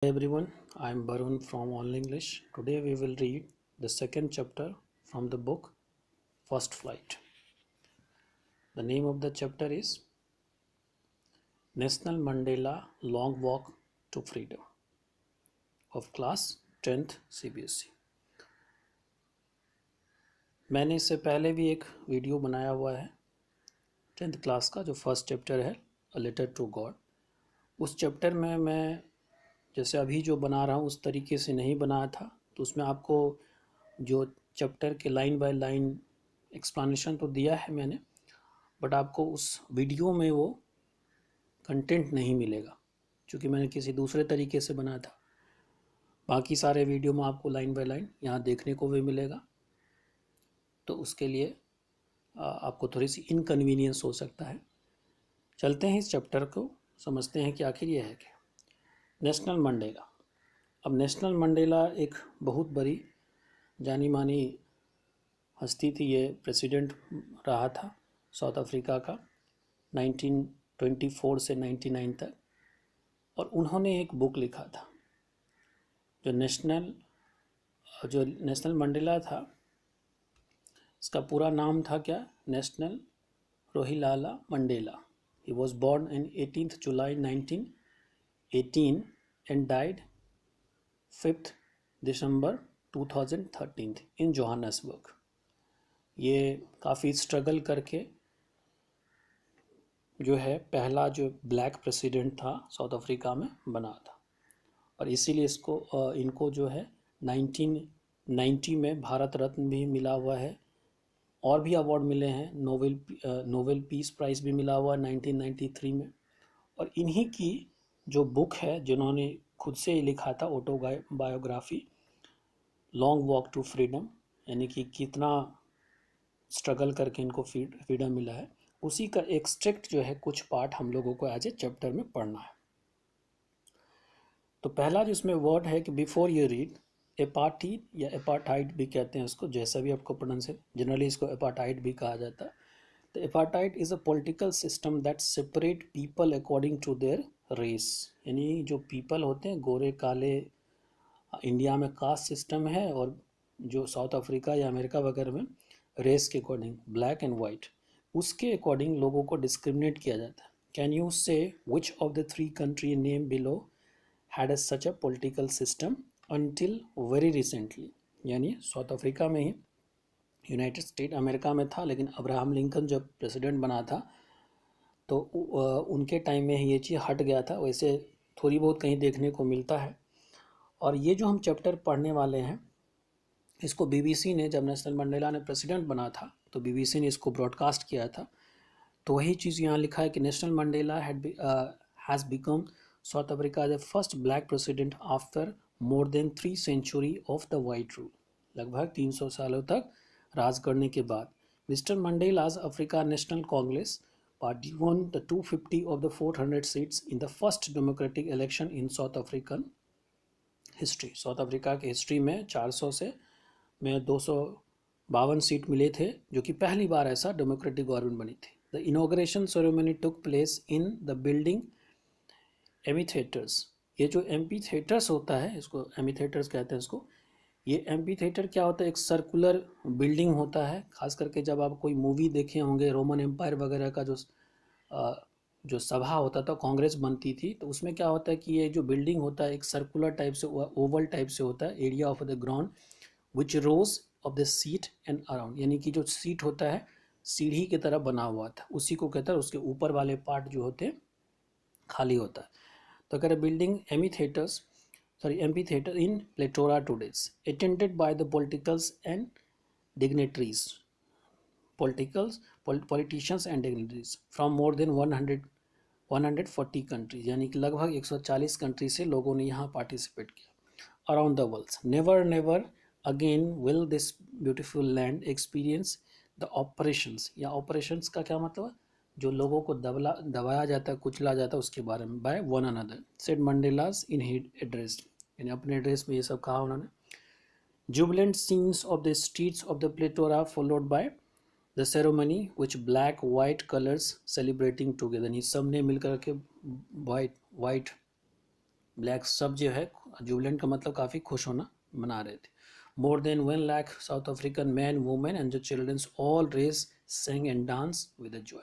Hey everyone, I am Barun from All English. Today we will read the second chapter from the book First Flight. The name of the chapter is National Mandela Long Walk to Freedom of class 10th CBSE. मैंने इससे पहले भी एक video बनाया हुआ है 10th class का जो फर्स्ट चैप्टर है अ लेटर टू गॉड। उस चैप्टर में मैं जैसे अभी जो बना रहा हूँ उस तरीके से नहीं बनाया था, तो उसमें आपको जो चैप्टर के लाइन बाय लाइन एक्सप्लेनेशन तो दिया है मैंने, बट आपको उस वीडियो में वो कंटेंट नहीं मिलेगा क्योंकि मैंने किसी दूसरे तरीके से बनाया था। बाकी सारे वीडियो में आपको लाइन बाय लाइन यहाँ देखने को भी मिलेगा, तो उसके लिए आपको थोड़ी सी इनकन्वीनियंस हो सकता है। चलते हैं इस चैप्टर को समझते हैं कि आखिर ये है क्या। National Mandela. अब नेशनल मंडेला एक बहुत बड़ी जानी मानी हस्ती थी। ये प्रेसिडेंट रहा था साउथ अफ्रीका का 1924 से 99 तक, और उन्होंने एक बुक लिखा था जो नेशनल मंडेला था। इसका पूरा नाम था क्या? Nelson Rolihlahla Mandela. He was born in 18th July 1918 and died 5th December 2013 in Johannesburg. ये काफ़ी स्ट्रगल करके जो है पहला जो ब्लैक प्रेसिडेंट था साउथ अफ्रीका में बना था, और इसीलिए इनको जो है 1990 में भारत रत्न भी मिला हुआ है, और भी अवार्ड मिले हैं। नोबेल पीस प्राइज़ भी मिला हुआ है 1993 में। और इन्हीं की जो बुक है जिन्होंने खुद से ही लिखा था autobiography long walk to freedom, यानी कि कितना स्ट्रगल करके इनको फ्रीडम मिला है, उसी का एक्सट्रैक्ट जो है कुछ पार्ट हम लोगों को एज ए चैप्टर में पढ़ना है। तो पहला जिसमें वर्ड है कि बिफोर यू रीड, एपार्थीड या एपार्थाइड भी कहते हैं उसको, जैसा भी आपको प्रोनाउंस है, जनरली इसको एपार्थाइड भी कहा जाता है। तो apartheid is a political system that separate people according to their race, यानी जो पीपल होते हैं गोरे काले, इंडिया में कास्ट सिस्टम है, और जो साउथ अफ्रीका या अमेरिका वगैरह में रेस के अकॉर्डिंग ब्लैक एंड वाइट, उसके अकॉर्डिंग लोगों को डिस्क्रिमिनेट किया जाता है। कैन यू से which of the 3 country name below had such a political system until very recently, यानी साउथ अफ्रीका में ही, यूनाइटेड स्टेट अमेरिका में था, लेकिन अब्राहम लिंकन जब प्रेसिडेंट बना था तो उनके टाइम में ये चीज़ हट गया था। वैसे थोड़ी बहुत कहीं देखने को मिलता है। और ये जो हम चैप्टर पढ़ने वाले हैं इसको बीबीसी ने, जब नेशनल मंडेला ने प्रेसिडेंट बना था तो बीबीसी ने इसको ब्रॉडकास्ट किया था। तो वही चीज़ यहाँ लिखा है कि national Mandela has become South Africa the first black president after more than 3 century of the white rule. लगभग 300 सालों तक राज करने के बाद mister Mandela's Africa National Congress party won the 250 of the 400 seats in the first democratic election in South African history। South Africa की history में 400 से में 252 सीट मिले थे, जो कि पहली बार ऐसा डेमोक्रेटिक गवर्नमेंट बनी थी। The inauguration ceremony took place in the building amphitheatres. ये जो एम्पी थिएटर्स होता है, इसको एमी थिएटर्स कहते हैं इसको। ये एम्पी थिएटर क्या होता है? एक सर्कुलर बिल्डिंग होता है। खास करके जब आप कोई मूवी देखे होंगे रोमन एम्पायर वगैरह का, जो सभा होता था, कांग्रेस बनती थी, तो उसमें क्या होता है कि ये जो बिल्डिंग होता है एक सर्कुलर टाइप से, ओवल टाइप से होता है, area of the ground which rose of the seat and around, यानी कि जो सीट होता है सीढ़ी की तरह बना हुआ था, उसी को कहता है। उसके ऊपर वाले पार्ट जो होते हैं खाली होता है। तो अगर building amphitheatre in Pretoria today's attended by the politicals and dignitaries politicians and dignitaries from more than 140 countries, यानी कि लगभग 140 कंट्री से लोगों ने यहाँ पार्टिसिपेट किया। Around the world, never never again will this beautiful land experience the operations, या operations का क्या मतलब है? जो लोगों को दबाया जाता है, कुचला जाता है, उसके बारे में। By one another said Mandela's in address, यानी अपने एड्रेस में ये सब कहा उन्होंने। Jubilant scenes of the streets of the Pretoria followed by the ceremony which black white colours celebrating together, सब ने मिलकर के वाइट ब्लैक सब जो है, जुबिलेंट का मतलब काफ़ी खुश होना, मना रहे थे। More than 1 lakh South African man, women and the childrens all race sang and dance with a joy,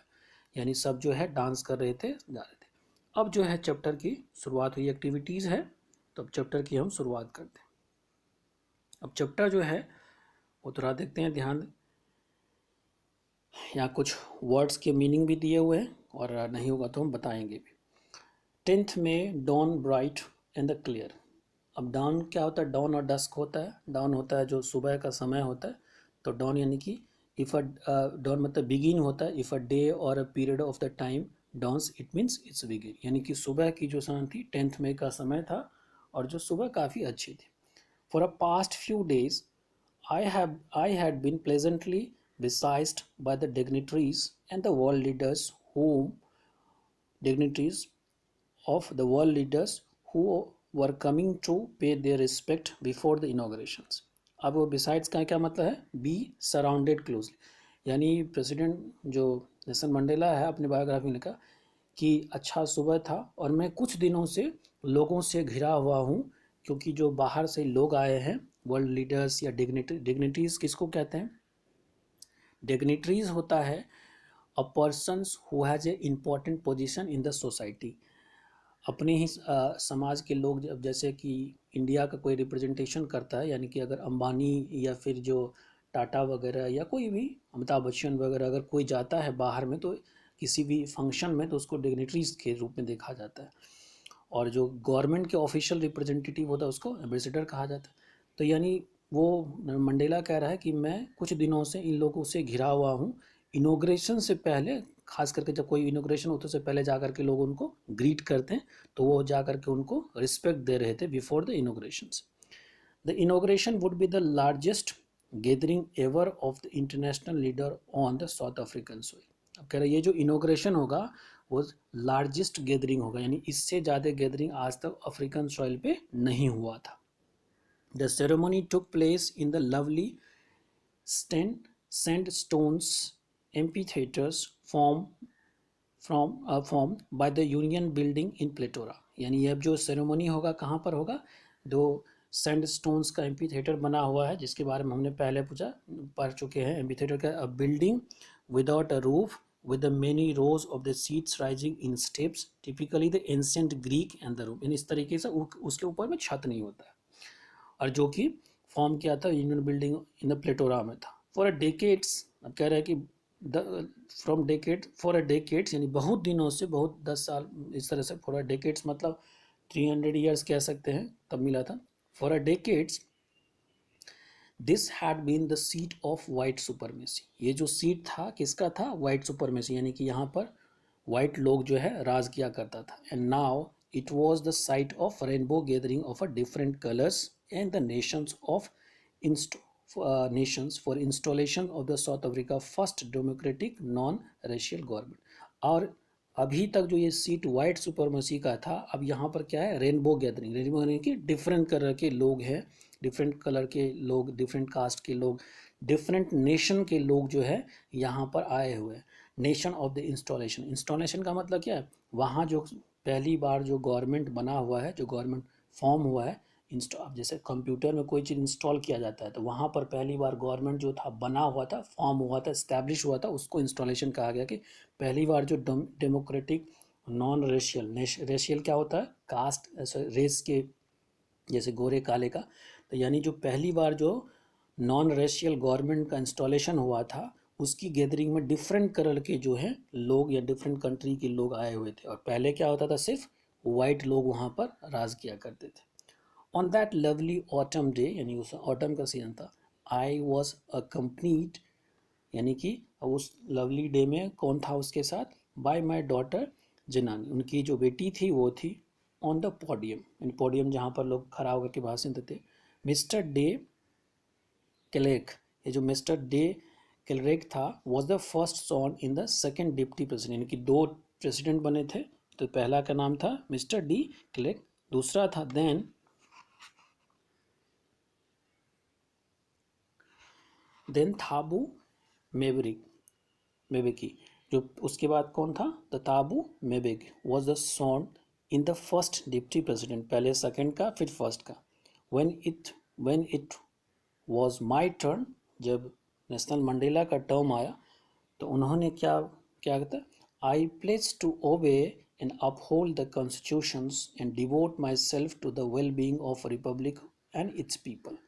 यानी सब जो है डांस कर रहे थे, जा रहे थे। अब जो है चैप्टर की शुरुआत हुई, एक्टिविटीज़ है, तो अब चैप्टर की हम शुरुआत करते हैं। अब चैप्टर जो है वो थोड़ा देखते हैं, ध्यान, यहाँ कुछ वर्ड्स के मीनिंग भी दिए हुए हैं और नहीं होगा तो हम बताएंगे भी। 10th में dawn bright and the clear. अब डॉन क्या होता है, डॉन और डस्क होता है। डॉन होता है जो सुबह का समय होता है, तो डॉन यानी कि इफ़ अ डॉन मतलब बिगिन होता है, if a day or a period of the time dawns it means it's begin, यानी कि सुबह की जो समय थी 10th मई का समय था और जो सुबह काफ़ी अच्छी थी। For a past few days I had been pleasantly besieged by the dignitaries and the world leaders whom dignitaries of the world leaders who were coming to pay their respect before the inaugurations. अब वो besides का क्या मतलब है, be surrounded closely, यानी president जो Nelson Mandela है अपनी बायोग्राफी में लिखा कि अच्छा सुबह था और मैं कुछ दिनों से लोगों से घिरा हुआ हूँ, क्योंकि जो बाहर से लोग आए हैं, वर्ल्ड लीडर्स या डिग्निटीज़ किसको कहते हैं, डिग्निटरीज होता है a persons who has a important position in the society. अपने ही समाज के लोग, जब जैसे कि इंडिया का कोई रिप्रेजेंटेशन करता है, यानी कि अगर अंबानी या फिर जो टाटा वगैरह या कोई भी अमिताभ बच्चन वगैरह अगर कोई जाता है बाहर में तो किसी भी फंक्शन में, तो उसको डिग्निटरीज के रूप में देखा जाता है। और जो गवर्नमेंट के ऑफिशियल रिप्रेजेंटेटिव होता है उसको एम्बेसडर कहा जाता है। तो यानी वो मंडेला कह रहा है कि मैं कुछ दिनों से इन लोगों से घिरा हुआ हूँ, इनोग्रेशन से पहले, खास करके जब कोई इनोग्रेशन होता है उससे पहले जा करके लोग उनको ग्रीट करते हैं, तो वो जा करके उनको रिस्पेक्ट दे रहे थे before the inauguration. The inauguration would be the largest gathering ever of the international leader on the south African soil. अब कह रहे ये जो इनोग्रेशन होगा वो लार्जेस्ट गैदरिंग होगा, यानी इससे ज़्यादा गैदरिंग आज तक अफ्रीकन सॉइल पे नहीं हुआ था। The ceremony took place in the lovely sandstones amphitheaters formed by the Union Building in Pretoria। यानी अब जो सेरेमनी होगा कहाँ पर होगा, दो सैंडस्टोन्स का एम्पीथिएटर बना हुआ है, जिसके बारे में हमने पहले पढ़ चुके हैं। एम्पीथिएटर का a building without a roof with the many rows of the seats rising in steps, typically the ancient Greek and the Rome। यानी इस तरीके से उसके ऊपर में छत नहीं होता है, और जो कि फॉर्म किया था यूनियन बिल्डिंग इन द प्लेटोरा में था। फॉर अ डेकेड्स, अब कह रहे हैं कि from decade, for a decades यानी बहुत दिनों से, बहुत 10 साल इस तरह से, फॉर अ डेकेड्स मतलब 300 ईयर्स कह सकते हैं, तब मिला था। For a decades this had been the seat of white supremacy. ये जो सीट था किसका था, वाइट सुपरमेसी, यानी कि यहाँ पर वाइट लोग जो है राज किया करता था। And now it was the site of rainbow gathering of a different colours and the Nations of nations for installation of the South Africa first democratic non-racial government। और अभी तक जो ये सीट वाइट सुपरमेसी का था, अब यहाँ पर क्या है, रेनबो गैदरिंग। रेनबो यानी कि डिफरेंट कलर के लोग हैं, डिफरेंट कलर के लोग, डिफरेंट कास्ट के लोग, डिफरेंट नेशन के लोग जो है यहाँ पर आए हुए हैं। Nation of the installation, installation का मतलब क्या है, वहाँ जो पहली बार जो गवर्नमेंट बना हुआ है, जो गवर्नमेंट फॉर्म हुआ है, इंस्टॉल, जैसे कंप्यूटर में कोई चीज़ इंस्टॉल किया जाता है तो वहाँ पर पहली बार गवर्नमेंट जो था बना हुआ था, फॉर्म हुआ था, इस्टेब्लिश हुआ था, उसको इंस्टॉलेशन कहा गया। कि पहली बार जो डेमोक्रेटिक नॉन रेशियल, रेशियल क्या होता है, कास्ट रेस के, जैसे गोरे काले का, तो यानी जो पहली बार जो नॉन रेशियल गवर्नमेंट का इंस्टॉलेशन हुआ था, उसकी गैदरिंग में डिफरेंट कलर के जो है लोग या डिफरेंट कंट्री के लोग आए हुए थे। और पहले क्या होता था, सिर्फ वाइट लोग वहाँ पर राज किया करते थे। On that lovely autumn day, यानी उस ऑटम का सीजन था, आई वॉज अकम्पनीड, यानी कि उस लवली डे में कौन था उसके साथ, बाय माई डॉटर जनानी, उनकी जो बेटी थी वो थी, ऑन द पोडियम, यानी पोडियम जहाँ पर लोग खड़ा होकर के भाषण देते। मिस्टर डे क्लेक, ये जो मिस्टर डे क्लेक था, was the first sworn in the second deputy president, यानी कि दो प्रेसिडेंट बने थे, तो पहला का नाम था मिस्टर डी क्लेक, दूसरा था देन थाबू मेबेकी, जो उसके बाद कौन था, the Thabo Mbeki was the sworn in the first deputy president, पहले सेकंड का फिर फर्स्ट का, when it was my turn, जब नेशनल मंडेला का टर्म आया तो उन्होंने क्या क्या कहता है, I place to obey and uphold the constitutions and devote my self to the well being of republic and its people.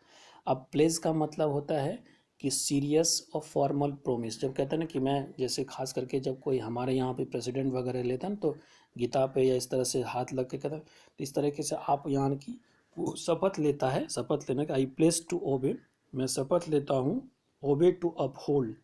अब प्लेस का मतलब होता है कि सीरियस और फॉर्मल प्रोमिस, जब कहते हैं ना कि मैं, जैसे खास करके जब कोई हमारे यहाँ पे प्रेसिडेंट वगैरह लेता है ना, तो गीता पे या इस तरह से हाथ लग के कहता है, तो इस तरीके से आप यहाँ की वो शपथ लेता है, शपथ लेने का, आई प्लेस टू ओबे, मैं शपथ लेता हूँ, ओबे टू अपहोल्ड,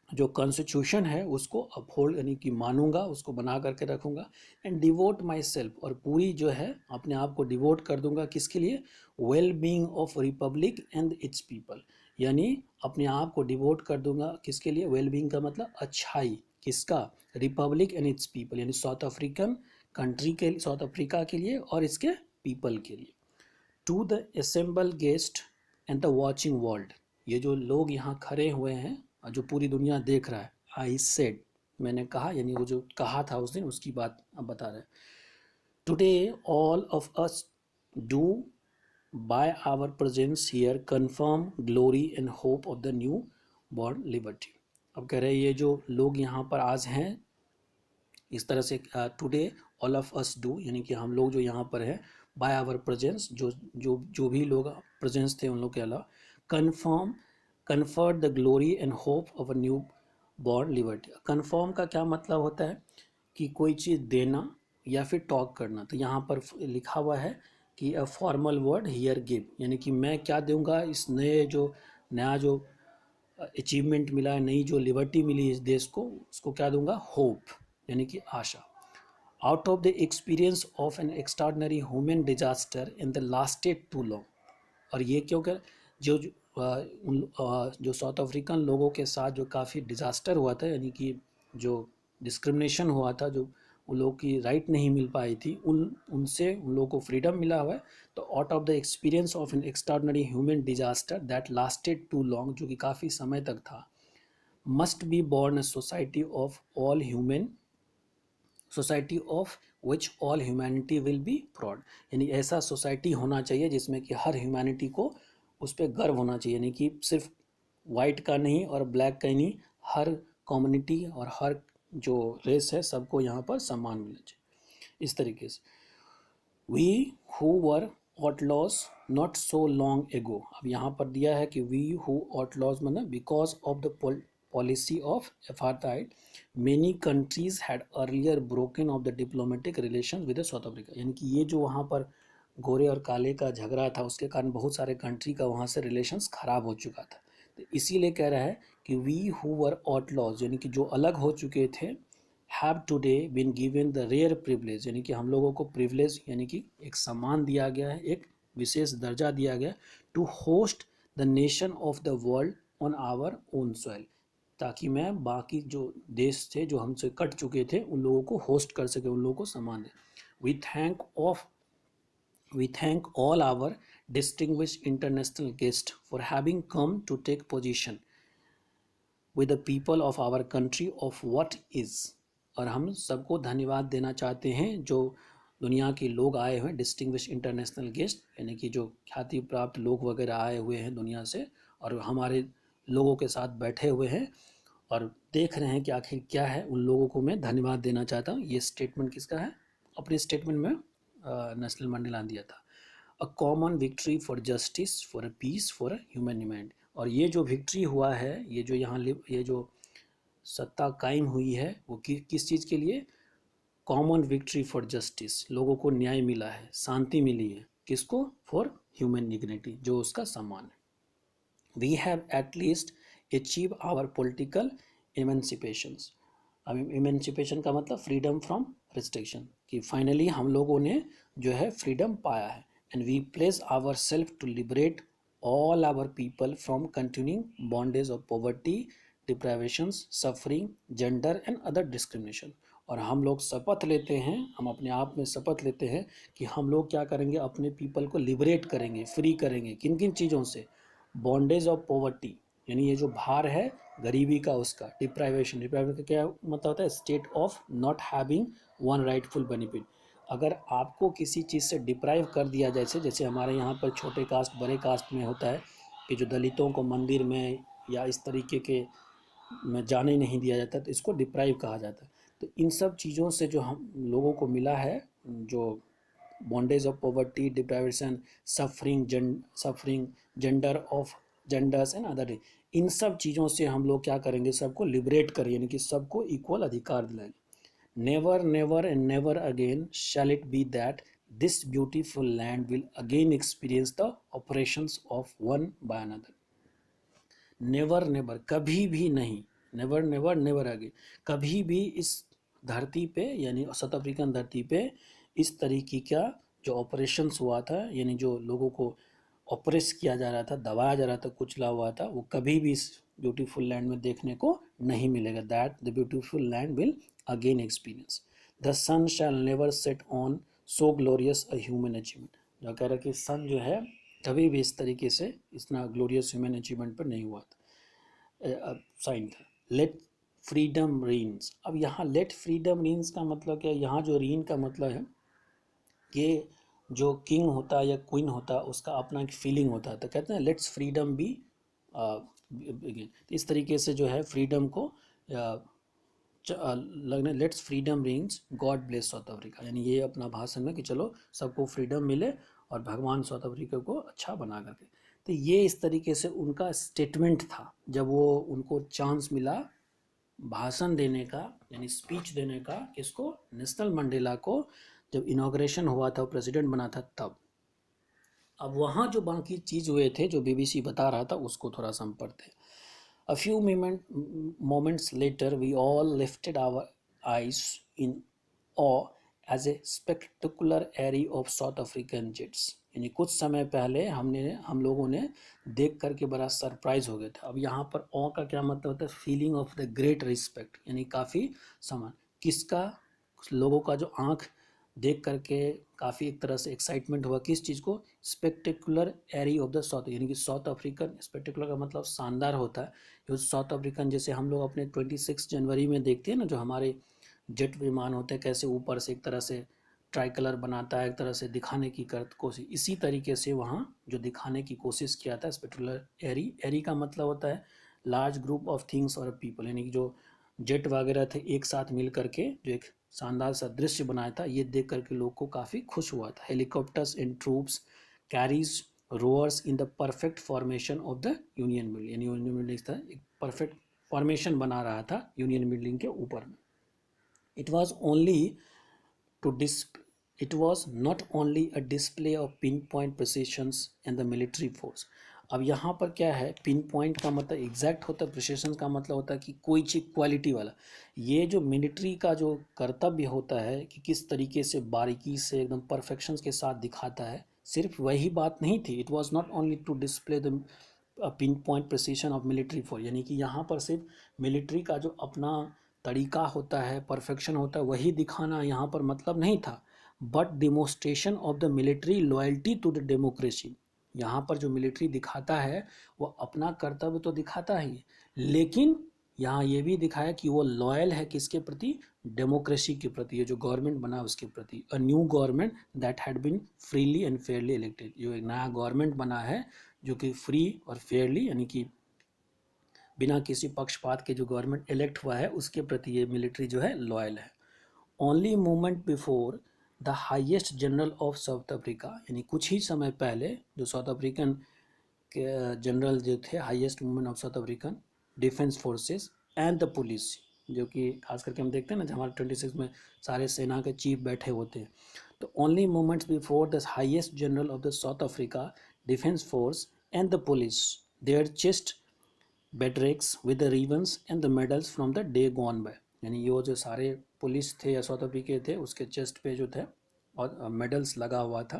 जो कॉन्स्टिट्यूशन है उसको अपहोल्ड यानी कि मानूंगा, उसको बना करके रखूंगा, एंड डिवोट माई सेल्फ, और पूरी जो है अपने आप को डिवोट कर दूंगा किसके लिए, well being of republic and its people, यानी अपने आप को डिवोट कर दूंगा किसके लिए, वेल बीइंग का मतलब अच्छाई, किसका, रिपब्लिक एंड इट्स पीपल, यानी साउथ अफ्रीकन कंट्री के, साउथ अफ्रीका के लिए और इसके पीपल के लिए। To the assemble guest and the watching world, ये जो लोग यहाँ खड़े हुए हैं और जो पूरी दुनिया देख रहा है, आई सेड, मैंने कहा, यानी वो जो कहा था उस दिन उसकी बात अब बता रहे हैं। Today all of us do by our presence here confirm glory and hope of the new born liberty. अब कह रहे हैं ये जो लोग यहाँ पर आज हैं, इस तरह से today all of us do, यानी कि हम लोग जो यहाँ पर हैं, बाय आवर प्रेजेंस, जो भी लोग प्रेजेंस थे उन लोग के अलावा, confirm confer the glory and hope of a new born liberty. Confirm का क्या मतलब होता है कि कोई चीज़ देना या फिर टॉक करना, तो यहाँ पर लिखा हुआ है कि a formal word here give, यानी कि मैं क्या दूंगा इस नया जो अचीवमेंट मिला है, नई जो लिबर्टी मिली इस देश को, उसको क्या दूंगा, होप, यानी कि आशा। Out of the experience of an extraordinary human disaster in the lasted too long, और ये क्यों कर, जो साउथ अफ्रीकन लोगों के साथ जो काफ़ी डिजास्टर हुआ था, यानी कि जो डिस्क्रिमिनेशन हुआ था, जो उन लोगों की राइट नहीं मिल पाई थी, उनसे उन लोगों को फ्रीडम मिला हुआ है। तो out of the experience of an extraordinary human disaster that lasted too long, जो कि काफ़ी समय तक था, must be born a society of all human, society of which all humanity will be proud, यानी ऐसा सोसाइटी होना चाहिए जिसमें कि हर ह्यूमैनिटी को उस पर गर्व होना चाहिए, यानी कि सिर्फ वाइट का नहीं और ब्लैक का ही नहीं, हर कम्युनिटी और हर जो रेस है सबको यहाँ पर सम्मान मिलना चाहिए। इस तरीके से we who were outlaws not so long ago, अब यहाँ पर दिया है कि we who outlaws मतलब because of the policy of apartheid many countries had earlier broken off the diplomatic relations with the South Africa, यानी कि ये जो वहाँ पर गोरे और काले का झगड़ा था उसके कारण बहुत सारे कंट्री का वहाँ से रिलेशंस खराब हो चुका था, तो इसीलिए कह रहा है कि we who were outlaws, यानी कि जो अलग हो चुके थे, have today been given the rare privilege, यानी कि हम लोगों को प्रिविलेज यानी कि एक सम्मान दिया गया है, एक विशेष दर्जा दिया गया, to host the nation of the world on our own soil, ताकि मैं बाकी जो देश थे जो हमसे कट चुके थे उन लोगों को होस्ट कर सके, उन लोगों को सम्मान दे। We thank all our distinguished international guests for having come to take position with the people of our country of what is, और हम सबको धन्यवाद देना चाहते हैं जो दुनिया के लोग आए हुए हैं, डिस्टिंग्विश इंटरनेशनल गेस्ट, यानी कि जो ख्याति प्राप्त लोग वगैरह आए हुए हैं दुनिया से और हमारे लोगों के साथ बैठे हुए हैं और देख रहे हैं कि आखिर क्या है, उन लोगों को मैं धन्यवाद देना चाहता हूँ। ये स्टेटमेंट किसका है, अपने स्टेटमेंट में नेशनल मंडेला ने दिया था। A common victory for justice for a peace for a human demand, और ये जो विक्ट्री हुआ है, ये जो यहाँ ये जो सत्ता कायम हुई है वो किस चीज़ के लिए, कॉमन विक्ट्री फॉर जस्टिस, लोगों को न्याय मिला है, शांति मिली है, किसको, फॉर ह्यूमन डिग्निटी, जो उसका सम्मान है। We have at least achieve our political emancipations, अब इमेंसिपेशन का मतलब फ्रीडम फ्रॉम रिस्ट्रिक्शन, कि फाइनली हम लोगों ने जो है फ्रीडम पाया है। And we place our self to liberate all our people from continuing bondage of poverty, deprivations, suffering, gender and other discrimination, और हम लोग शपथ लेते हैं, हम अपने आप में शपथ लेते हैं कि हम लोग क्या करेंगे, अपने पीपल को लिबरेट करेंगे, फ्री करेंगे, किन किन चीज़ों से, बॉन्डेज ऑफ पॉवर्टी, यानी ये जो भार है गरीबी का उसका, डिप्राइवेशन का क्या मतलब होता है, state of not having one rightful benefit, अगर आपको किसी चीज़ से डिप्राइव कर दिया, जैसे जैसे हमारे यहाँ पर छोटे कास्ट बड़े कास्ट में होता है कि जो दलितों को मंदिर में या इस तरीके के में जाने नहीं दिया जाता, तो इसको डिप्राइव कहा जाता है। तो इन सब चीज़ों से जो हम लोगों को मिला है, जो bondage of poverty, deprivation, suffering, gender of genders and other, इन सब चीज़ों से हम लोग क्या करेंगे, सबको लिबरेट करें, यानी कि सबको इक्वल अधिकार दिलाएं। Never never and never again shall it be that this beautiful land will again experience the operations of one by another. Never never, कभी भी नहीं, नेवर नेवर नेवर अगेन, कभी भी इस धरती पे यानी साउथ अफ्रीकन धरती पे इस तरीके का जो ऑपरेशंस हुआ था, यानी जो लोगों को ऑपरेस किया जा रहा था, दबाया जा रहा था, कुचला हुआ था, वो कभी भी इस ब्यूटीफुल लैंड में देखने को नहीं मिलेगा। That the beautiful land will again experience. The sun shall never set on so glorious a human achievement. जो कह रहा है कि सन जो है कभी भी इस तरीके से इतना ग्लोरियस ह्यूमन अचीवमेंट पर नहीं हुआ था, साइन था। Let freedom reigns. अब यहाँ लेट फ्रीडम रीन्स का मतलब क्या है? यहाँ जो रीन का मतलब है कि जो किंग होता है या क्वीन होता है उसका अपना एक फीलिंग होता है, तो कहते हैं लेट्स फ्रीडम बी बिगिन। इस तरीके से जो है फ्रीडम को लगने, let's freedom rings, God bless south Africa, यानी ये अपना भाषण में कि चलो सबको फ्रीडम मिले और भगवान साउथ अफ्रीका को अच्छा बना करके। तो ये इस तरीके से उनका स्टेटमेंट था जब वो उनको चांस मिला भाषण देने का, यानी स्पीच देने का, किसको, नेशनल मंडेला को, जब इनॉग्रेशन हुआ था, प्रेसिडेंट बना था तब। अब वहाँ जो बाकी चीज़ हुए थे जो बीबीसी बता रहा था उसको थोड़ा सा हम पढ़ते हैं। A few moments later, we all lifted our eyes in awe as a spectacular array of South African jets. यानी कुछ समय पहले हम लोगों ने देख करके बड़ा सरप्राइज हो गए थे। अब यहाँ पर ऑ का क्या मतलब होता है? Feeling of the great respect, यानी काफ़ी समान। किसका? लोगों का जो आँख देख करके काफ़ी एक तरह से एक्साइटमेंट हुआ, किस चीज़ को? Spectacular array of the south, यानी कि साउथ अफ्रीकन, स्पेक्टेकुलर का मतलब शानदार होता है। जो साउथ अफ्रीकन, जैसे हम लोग अपने 26 जनवरी में देखते हैं ना, जो हमारे जेट विमान होते हैं कैसे ऊपर से एक तरह से ट्राई कलर बनाता है, एक तरह से दिखाने की कोशिश, इसी तरीके से वहाँ जो दिखाने की कोशिश किया था स्पेक्टेकुलर एरी। एरी का मतलब होता है लार्ज ग्रुप ऑफ थिंग्स और पीपल, यानी कि जो जेट वगैरह थे एक साथ मिल करके जो एक शानदार सा दृश्य बनाया था, ये देख करके लोग को काफ़ी खुश हुआ था। Helicopters and troops carries roars in the perfect formation of the union building, यानी यूनियन बिल्डिंग था एक परफेक्ट फॉर्मेशन बना रहा था यूनियन बिल्डिंग के ऊपर में। It was only to disp it was not only a display of pinpoint precisions and the military force। अब यहाँ पर क्या है? पिन पॉइंट का मतलब एग्जैक्ट होता है, प्रिसिशन का मतलब होता है कि कोई चीज़ क्वालिटी वाला। ये जो मिलिट्री का जो कर्तव्य होता है कि किस तरीके से बारीकी से एकदम परफेक्शन के साथ दिखाता है, सिर्फ वही बात नहीं थी। It was not only to display the pin point precision of military force, यानी कि यहाँ पर सिर्फ मिलिट्री का जो अपना तरीका होता है, परफेक्शन होता है, वही दिखाना यहाँ पर मतलब नहीं था, but demonstration of the military loyalty to the democracy. यहाँ पर जो मिलिट्री दिखाता है वो अपना कर्तव्य तो दिखाता ही, लेकिन यहाँ ये भी दिखाया कि वो लॉयल है किसके प्रति? डेमोक्रेसी के प्रति, ये जो गवर्नमेंट बना उसके प्रति। A new government that had been freely and fairly elected, जो एक नया गवर्नमेंट बना है जो कि फ्री और फेयरली, यानी कि बिना किसी पक्षपात के जो गवर्नमेंट इलेक्ट हुआ है उसके प्रति ये मिलिट्री जो है लॉयल है। Only moment before the highest general of south Africa, यानी कुछ ही समय पहले जो साउथ अफ्रीकन के जनरल जो थे, highest movement of south African defence forces and the police, जो कि खास करके हम देखते हैं ना, हमारे 26 में सारे सेना के चीफ बैठे होते हैं। तो only moments before the highest general of the South Africa defence force and the police their chest bedecked with the ribbons and the medals from the day gone by, यानी ये जो सारे पुलिस थे या साउथ अफ्रीके थे उसके chest पे जो थे और मेडल्स लगा हुआ था।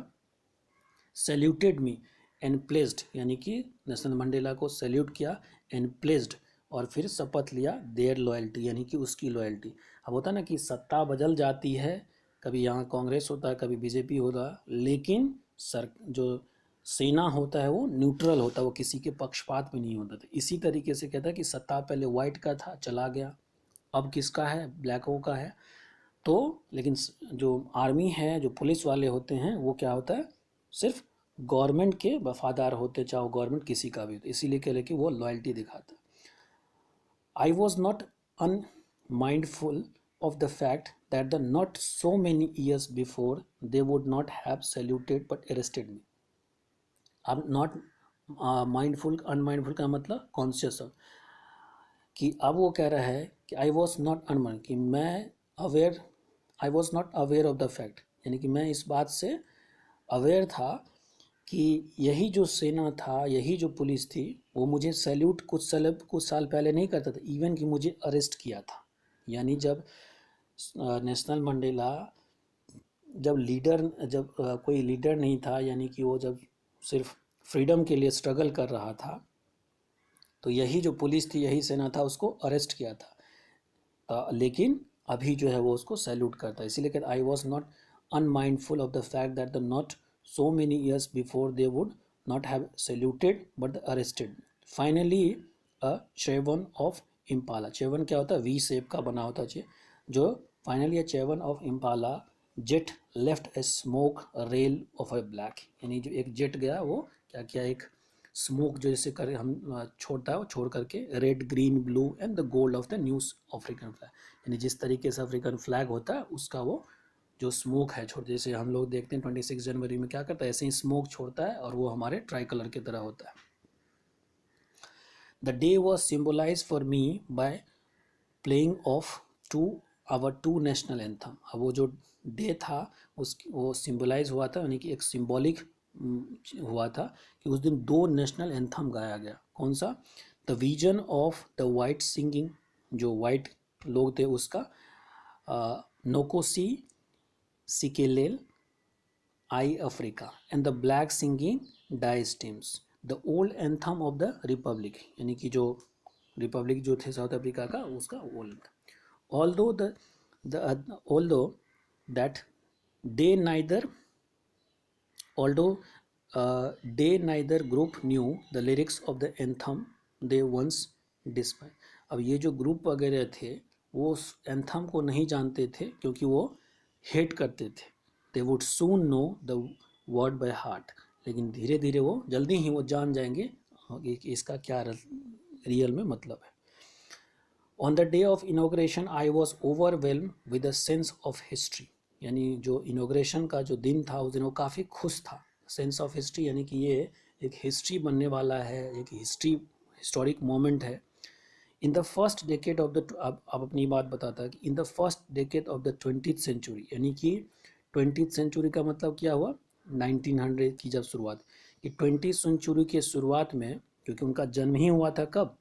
सैल्यूटेड मी एंड प्लेस्ड, यानी कि नेल्सन मंडेला को सैल्यूट किया, एंड प्लेस्ड और फिर शपथ लिया देयर लॉयल्टी, यानी कि उसकी लॉयल्टी। अब होता है ना कि सत्ता बदल जाती है, कभी यहाँ कांग्रेस होता है कभी बीजेपी होता है, लेकिन सर जो सेना होता है वो न्यूट्रल होता है, वो किसी के पक्षपात में नहीं होता था। इसी तरीके से कहता है कि सत्ता पहले वाइट का था, चला गया, अब किसका है? ब्लैकों का है। तो लेकिन जो आर्मी है, जो पुलिस वाले होते हैं, वो क्या होता है, सिर्फ गवर्नमेंट के वफादार होते, चाहे वो गवर्नमेंट किसी का भी हो, इसीलिए कह रहे कि वो लॉयल्टी दिखाता है। I was not unmindful of the fact that the not so many years before they would not have saluted but arrested me. अब नॉट माइंडफुल, अनमाइंडफुल का मतलब कॉन्शियस ऑफ, कि अब वो कह रहा है कि आई वॉज नॉट अनमाइंड, कि मैं aware, I was not aware of the fact, यानी कि मैं इस बात से अवेयर था कि यही जो सेना था, यही जो पुलिस थी, वो मुझे सैल्यूट कुछ साल पहले नहीं करता था, इवन कि मुझे अरेस्ट किया था। यानी जब नेशनल मंडेला, जब कोई लीडर नहीं था, यानी कि वो जब सिर्फ फ्रीडम के लिए स्ट्रगल कर रहा था, तो यही जो पुलिस थी, यही सेना था, उसको अरेस्ट किया था। लेकिन अभी जो है वो उसको सैल्यूट करता है। इसीलिए कहता आई was not unmindful of the fact that the not so many years before they would not have saluted but arrested. Finally a Chevron of Impala, Chevron क्या होता है, वी शेप का बना होता है, जो finally a Chevron of Impala jet left a smoke rail of a black, यानी जो एक जेट गया वो क्या किया, एक स्मोक जो जैसे कर हम छोड़ता है वो छोड़ करके red green blue and the gold of the news African flag, यानी जिस तरीके से अफ्रीकन फ्लैग होता है उसका वो जो स्मोक है छोड़, जैसे हम लोग देखते हैं 26 जनवरी में क्या करता है, ऐसे ही स्मोक छोड़ता है और वो हमारे ट्राई कलर की तरह होता है। The day was symbolize for me by playing of two national anthem. अब वो जो डे था वो सिम्बोलाइज हुआ था, यानी कि एक सिम्बॉलिक हुआ था कि उस दिन दो नेशनल एंथम गाया गया। कौन सा, the vision of the white singing, जो वाइट लोग थे उसका, Nkosi Sikelel i Africa, and the black singing Die Stem the old anthem of the republic, यानी कि जो रिपब्लिक जो थे साउथ अफ्रीका का, उसका old. Although that day neither although day neither group knew the lyrics of the anthem they once despite. अब ये जो ग्रुप वगैरह थे वो उस एंथम को नहीं जानते थे, क्योंकि वो हेट करते थे। They would soon know the word by heart, लेकिन धीरे धीरे वो जल्दी ही वो जान जाएंगे कि इसका क्या रियल में मतलब है। On the day of inauguration I was overwhelm with a sense of history, यानी जो इनोग्रेशन का जो दिन था उस दिन वो काफ़ी खुश था। सेंस ऑफ हिस्ट्री यानी कि ये एक हिस्ट्री बनने वाला है, एक हिस्टोरिक मोमेंट है। In the first decade of the, अब अपनी बात बताता है कि in the first decade of the 20th century, यानी कि 20th सेंचुरी का मतलब क्या हुआ, 1900 की जब शुरुआत, कि 20th सेंचुरी के शुरुआत में, क्योंकि उनका जन्म ही हुआ था कब,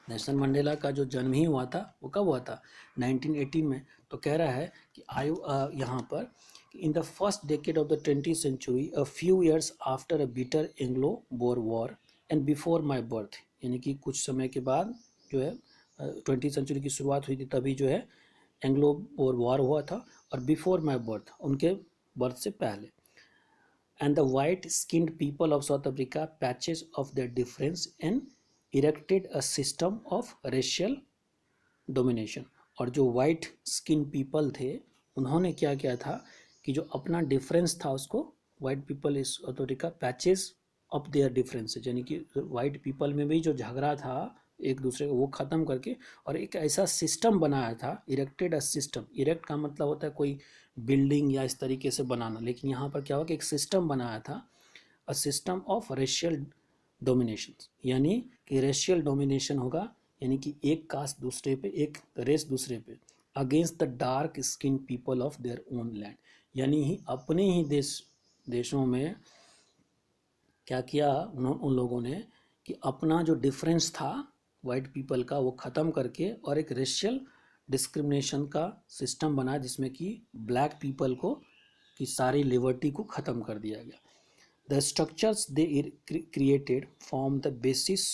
नेल्सन मंडेला का जो जन्म ही हुआ था वो कब हुआ था, 1918 में। तो कह रहा है कि यहाँ पर in the first decade of the 20th century a few years after a bitter Anglo Boer war and before my birth, यानी कि कुछ समय के बाद जो है 20th सेंचुरी की शुरुआत हुई थी, तभी जो है एंग्लो बोर वॉर हुआ था, और बिफोर माई बर्थ, उनके बर्थ से पहले। And the white-skinned people of South Africa patches of their difference and erected a system of racial domination। और जो वाइट स्किन पीपल थे उन्होंने क्या किया था कि जो अपना डिफरेंस था उसको, वाइट पीपल इस South Africa patches up their differences, यानी कि वाइट पीपल में भी जो झगड़ा था एक दूसरे को वो ख़त्म करके, और एक ऐसा सिस्टम बनाया था, इरेक्टेड अ सिस्टम। इरेक्ट का मतलब होता है कोई बिल्डिंग या इस तरीके से बनाना, लेकिन यहाँ पर क्या हुआ कि एक सिस्टम बनाया था, a system of racial domination, यानी कि रेशियल डोमिनेशन होगा, यानी कि एक कास्ट दूसरे पे, एक रेस दूसरे पे, against the dark skin people of their own land, यानी ही अपने ही देशों में क्या किया उन लोगों ने कि अपना जो डिफरेंस था वाइट पीपल का वो ख़त्म करके, और एक रेशियल डिस्क्रिमिनेशन का सिस्टम बना जिसमें कि ब्लैक पीपल को की सारी लिबर्टी को ख़त्म कर दिया गया। The structures they created form the basis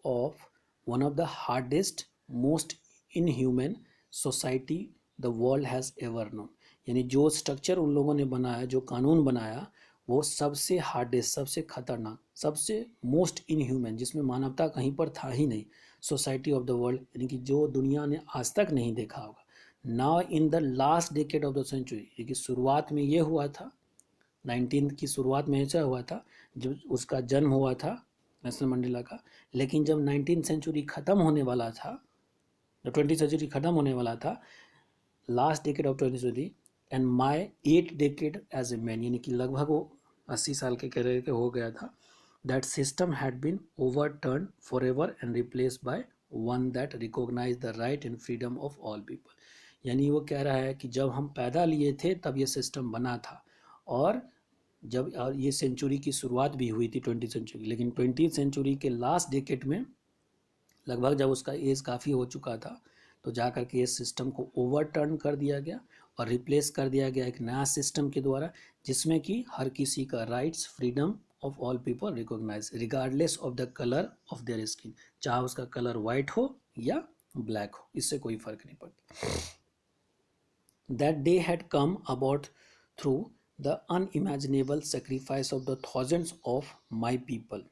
of one of the hardest most inhuman society the world has ever known, यानी जो स्ट्रक्चर उन लोगों ने बनाया, जो कानून बनाया, वो सबसे हार्डेस्ट, सबसे खतरनाक, सबसे मोस्ट इनह्यूमन, जिसमें मानवता कहीं पर था ही नहीं, सोसाइटी ऑफ द वर्ल्ड, यानी कि जो दुनिया ने आज तक नहीं देखा होगा। Now in the last decade of the century, कि शुरुआत में ये हुआ था, 19 की शुरुआत में ऐसा हुआ था जब उसका जन्म हुआ था नेल्सन मंडेला का, लेकिन जब 19 सेंचुरी ख़त्म होने वाला था, जब 20 सेंचुरी ख़त्म होने वाला था, last decade of 20 century, and my 8 decade as a man, यानी कि लगभग वो 80 साल के करियर के हो गया था, that system had been overturn for ever and replace by one that recognize the right and freedom of all people. यानी वो कह रहा है कि जब हम पैदा लिए थे तब ये सिस्टम बना था, और जब ये सेंचुरी की शुरुआत भी हुई थी 20 सेंचुरी, लेकिन 20 सेंचुरी के लास्ट डेकेड में लगभग जब उसका एज काफ़ी हो चुका था, तो जा कर के इस सिस्टम को ओवरटर्न कर दिया गया और रिप्लेस कर दिया गया एक नया सिस्टम के द्वारा, जिसमें कि हर किसी का rights, freedom of all people recognize regardless of the colour of their skin, चाहे उसका कलर वाइट हो या ब्लैक हो, इससे कोई फर्क नहीं पड़ता। That day had come about through the unimaginable sacrifice of the thousands of my people,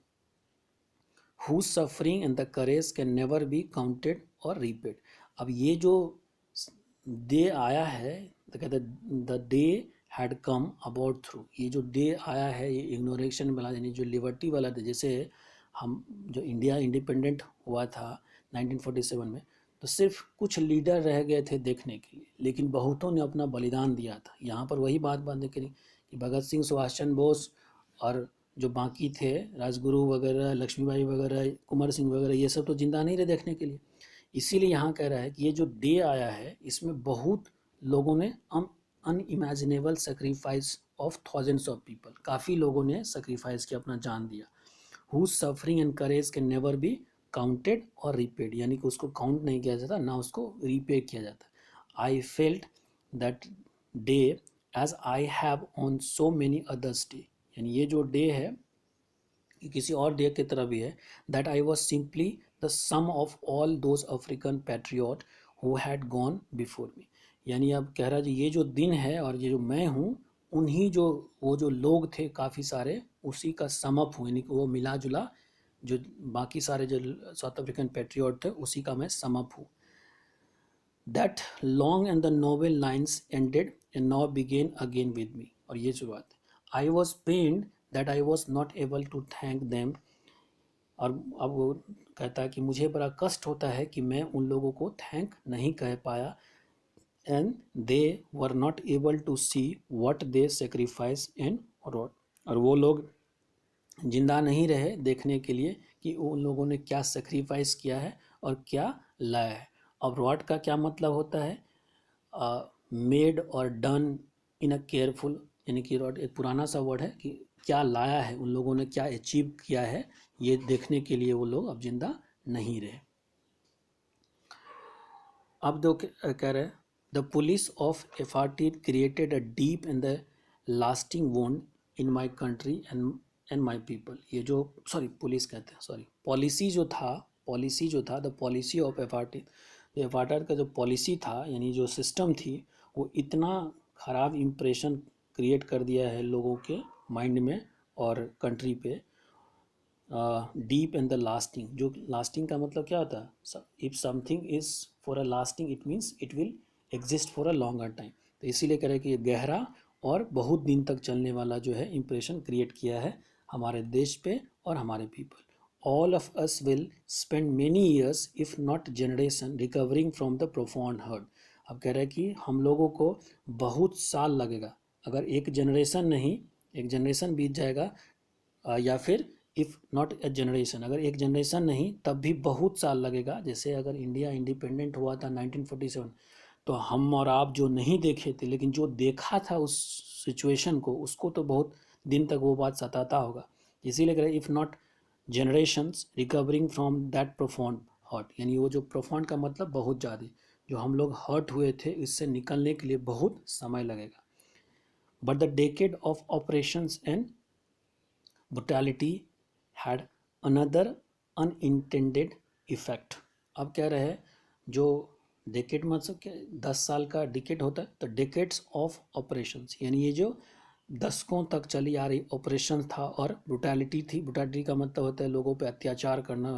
whose suffering and the courage can never be counted or repaid। अब ये जो डे आया है, तो कहते the day had come about through, ये जो day आया है ये इग्नोरेशन वाला, यानी जो लिबर्टी वाला था, जैसे हम जो इंडिया इंडिपेंडेंट हुआ था 1947 में, तो सिर्फ कुछ लीडर रह गए थे देखने के लिए, लेकिन बहुतों ने अपना बलिदान दिया था। यहाँ पर वही बात करी कि भगत सिंह, सुभाष चंद्र बोस और जो बाकी थे राजगुरु वगैरह, लक्ष्मीबाई वगैरह, कुंवर सिंह वगैरह, ये सब तो जिंदा नहीं रहे देखने के लिए। इसीलिए यहाँ कह रहा है कि ये जो डे आया है इसमें बहुत लोगों ने unimaginable sacrifice of thousands of people, काफ़ी लोगों ने सेक्रीफाइस किया, अपना जान दिया। Whose suffering and courage can never be counted और रिपेड, यानी कि उसको काउंट नहीं किया जाता, ना उसको रीपे किया जाता। I felt that day as I have on so many others day, यानी ये जो डे है कि किसी और डे की तरह भी है, that I was simply the sum of all those African patriot who had gone before me. यानी अब कह रहा है ये जो दिन है और ये जो मैं हूँ, उन्हीं जो वो जो लोग थे काफ़ी सारे, उसी का समअप हूँ, यानी कि वो मिला जुला जो बाकी सारे जो साउथ अफ्रीकन पैट्रियट थे उसी का मैं समअप हूँ। That long and the noble lines ended and now begin again with me, और ये शुरुआत है। I was pained that I was not able to thank them, और अब वो कहता है कि मुझे बड़ा कष्ट होता है कि मैं उन लोगों को थैंक नहीं कह पाया, and they were not able to see what they sacrifice and wrought, और वो लोग जिंदा नहीं रहे देखने के लिए कि उन लोगों ने क्या सेक्रीफाइस किया है और क्या लाया है। अब रॉट का क्या मतलब होता है, मेड और डन इन अ केयरफुल, यानी कि रॉट एक पुराना सा वर्ड है कि क्या लाया है, उन लोगों ने क्या अचीव किया है, ये देखने के लिए वो लोग अब जिंदा नहीं रहे। अब दो कह रहे the police of apartheid created a deep and the lasting wound in my country and my people. ये जो पुलिस कहते हैं, पॉलिसी जो था the policy of apartheid, apartheid का जो पॉलिसी था, यानी जो सिस्टम थी, वो इतना ख़राब इम्प्रेशन क्रिएट कर दिया है लोगों के माइंड में और कंट्री पे। डीप एंड द लास्टिंग, जो लास्टिंग का मतलब क्या होता है, if something is for a lasting it means it will exist for a longer time, तो इसीलिए कह रहे हैं कि ये गहरा और बहुत दिन तक चलने वाला जो है इम्प्रेशन क्रिएट किया है हमारे देश पे और हमारे people. All of us will spend many years if not generation recovering from the profound hurt. अब कह रहे हैं कि हम लोगों को बहुत साल लगेगा, अगर एक जनरेशन नहीं, एक जनरेशन बीत जाएगा, या फिर इफ़ नॉट ए जनरेशन, अगर एक जनरेशन नहीं तब भी बहुत साल लगेगा। जैसे अगर इंडिया इंडिपेंडेंट हुआ था 1947, तो हम और आप जो नहीं देखे थे, लेकिन जो देखा था उस सिचुएशन को, उसको तो बहुत दिन तक वो बात सताता होगा। इसीलिए कह रहे if not generations recovering from that profound hurt, यानी वो जो प्रोफाउंड का मतलब बहुत ज़्यादा, जो हम लोग हर्ट हुए थे, इससे निकलने के लिए बहुत समय लगेगा। But the decade of operations and brutality had another unintended effect. अब कह रहे हैं जो डेकेड मतलब क्या, 10 साल का डेकेड होता है, तो डेकेड्स ऑफ ऑपरेशंस, यानी ये जो दशकों तक चली आ रही ऑपरेशन था और ब्रुटैलिटी थी, ब्रुटैलिटी का मतलब होता है लोगों पे अत्याचार करना,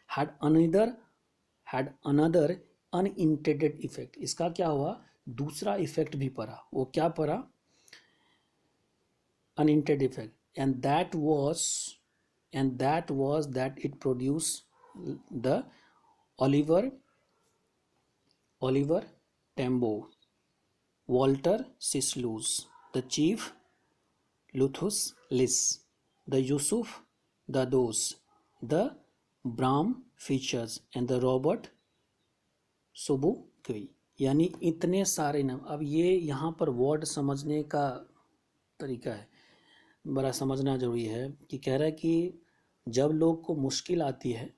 हैड अनदर अनइंटेंडेड इफेक्ट, इसका क्या हुआ, दूसरा इफेक्ट भी पड़ा, वो क्या पड़ा, unintended effect, and that was that it produced the Oliver Oliver Tambo, Walter Sislus, the Chief Luthus Lis, the Yusuf Dados, the Bram Features and the Robert Subuki. यानी इतने सारे नाम. अब ये यहाँ पर वर्ड समझने का तरीका है, बड़ा समझना जरूरी है कि कह रहा है कि जब लोग को मुश्किल आती है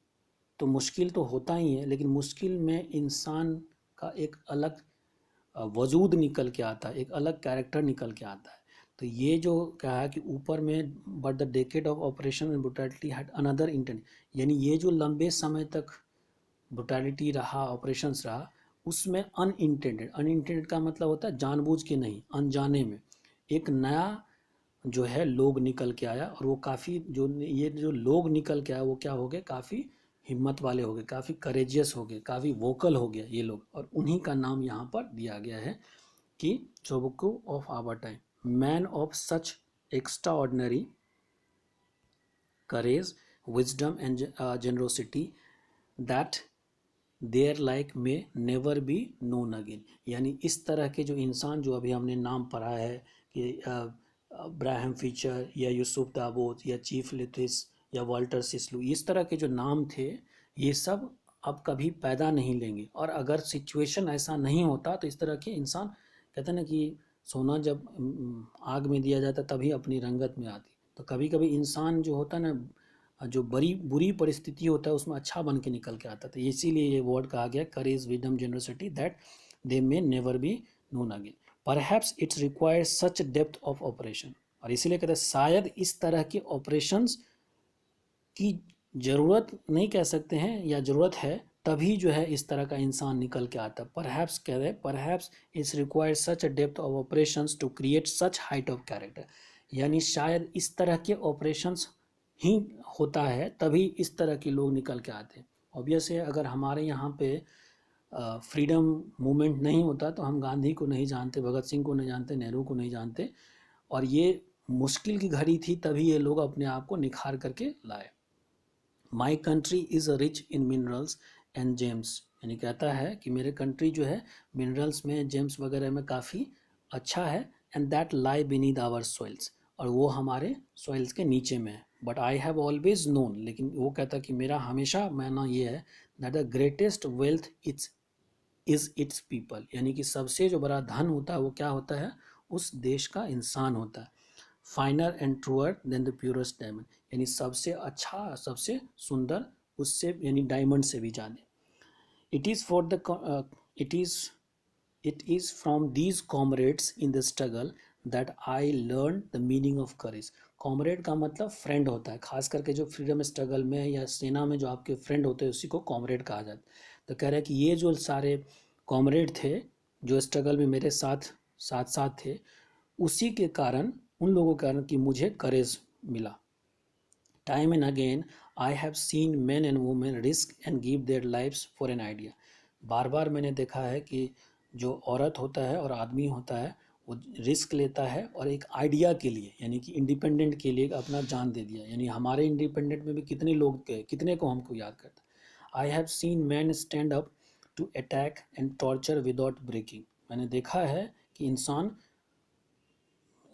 तो मुश्किल तो होता ही है, लेकिन मुश्किल में इंसान का एक अलग वजूद निकल के आता है, एक अलग कैरेक्टर निकल के आता है. तो ये जो कहा है कि ऊपर में but the decade of operation and brutality had another intent, यानी ये जो लंबे समय तक ब्रुटैलिटी रहा, ऑपरेशंस रहा, उसमें अनइंटेंडेड का मतलब होता है जानबूझ के नहीं, अनजाने में एक नया जो है लोग निकल के आया, और वो काफ़ी जो ये जो लोग निकल के आया वो क्या हो गए, काफ़ी हिम्मत वाले हो गए, काफ़ी करेजियस हो गए, काफ़ी वोकल हो गया ये लोग, और उन्हीं का नाम यहाँ पर दिया गया है कि चोबुकू of our time, man of such extraordinary courage, wisdom and generosity that their like may never be known again. यानी इस तरह के जो इंसान जो अभी हमने नाम पढ़ा है कि अब्राहम फीचर या यूसुफ दाबोद या चीफ लिथिस या वाल्टर सिस्लू, इस तरह के जो नाम थे ये सब अब कभी पैदा नहीं लेंगे. और अगर सिचुएशन ऐसा नहीं होता तो इस तरह के इंसान, कहते हैं ना कि सोना जब आग में दिया जाता तभी अपनी रंगत में आती. तो कभी कभी इंसान जो होता है ना, जो बड़ी बुरी परिस्थिति होता है उसमें अच्छा बन के निकल के आता था. इसीलिए ये वर्ड कहा गया courage wisdom generosity that they may never be known again. Perhaps it's required such depth of operation, और इसीलिए कहते हैं शायद इस तरह के ऑपरेशंस की ज़रूरत नहीं कह सकते हैं, या ज़रूरत है तभी जो है इस तरह का इंसान निकल के आता है. परहैप्स कह रहे हैं perhaps it's required such a depth of operations to create such height of character, यानी शायद इस तरह के ऑपरेशंस ही होता है तभी इस तरह के लोग निकल के आते हैं. ऑब्वियस है अगर हमारे यहाँ पे फ्रीडम मूवमेंट नहीं होता तो हम गांधी को नहीं जानते, भगत सिंह को नहीं जानते, नेहरू को नहीं जानते, और ये मुश्किल की घड़ी थी तभी ये लोग अपने आप को निखार करके लाए. My country is rich in minerals and James, यानी कहता है कि मेरे कंट्री जो है मिनरल्स में, जेम्स वगैरह में काफ़ी अच्छा है. And that lie beneath our soils, और वो हमारे सॉइल्स के नीचे में है. But I have always known, लेकिन वो कहता कि मेरा हमेशा मानना ये है that the greatest wealth is its people, यानी कि सबसे जो बड़ा धन होता है वो क्या होता है, उस देश का इंसान होता है. Finer and truer than the purest diamond, यानी सबसे अच्छा, सबसे सुंदर उससे, यानी डायमंड से भी जाने. It is for the it is from these comrades in the struggle that I learn the meaning of courage. Comrade का मतलब फ्रेंड होता है, खास करके जो फ्रीडम स्ट्रगल में या सेना में जो आपके फ्रेंड होते हैं उसी को कॉमरेड कहा जाता है. तो कह रहा है कि ये जो सारे कॉमरेड थे जो स्ट्रगल में मेरे साथ साथ साथ थे, उसी के कारण, उन लोगों के कारण कि मुझे करेज मिला. Time and again I have seen men and women risk and give their lifes for an idea. बार बार मैंने देखा है कि जो औरत होता है और आदमी होता है वो रिस्क लेता है और एक आइडिया के लिए, यानी कि इंडिपेंडेंट के लिए अपना जान दे दिया. यानी हमारे इंडिपेंडेंट में भी कितने लोग गए, कितने को हमको याद करता. I have seen man stand up to attack and torture without breaking. मैंने देखा है कि इंसान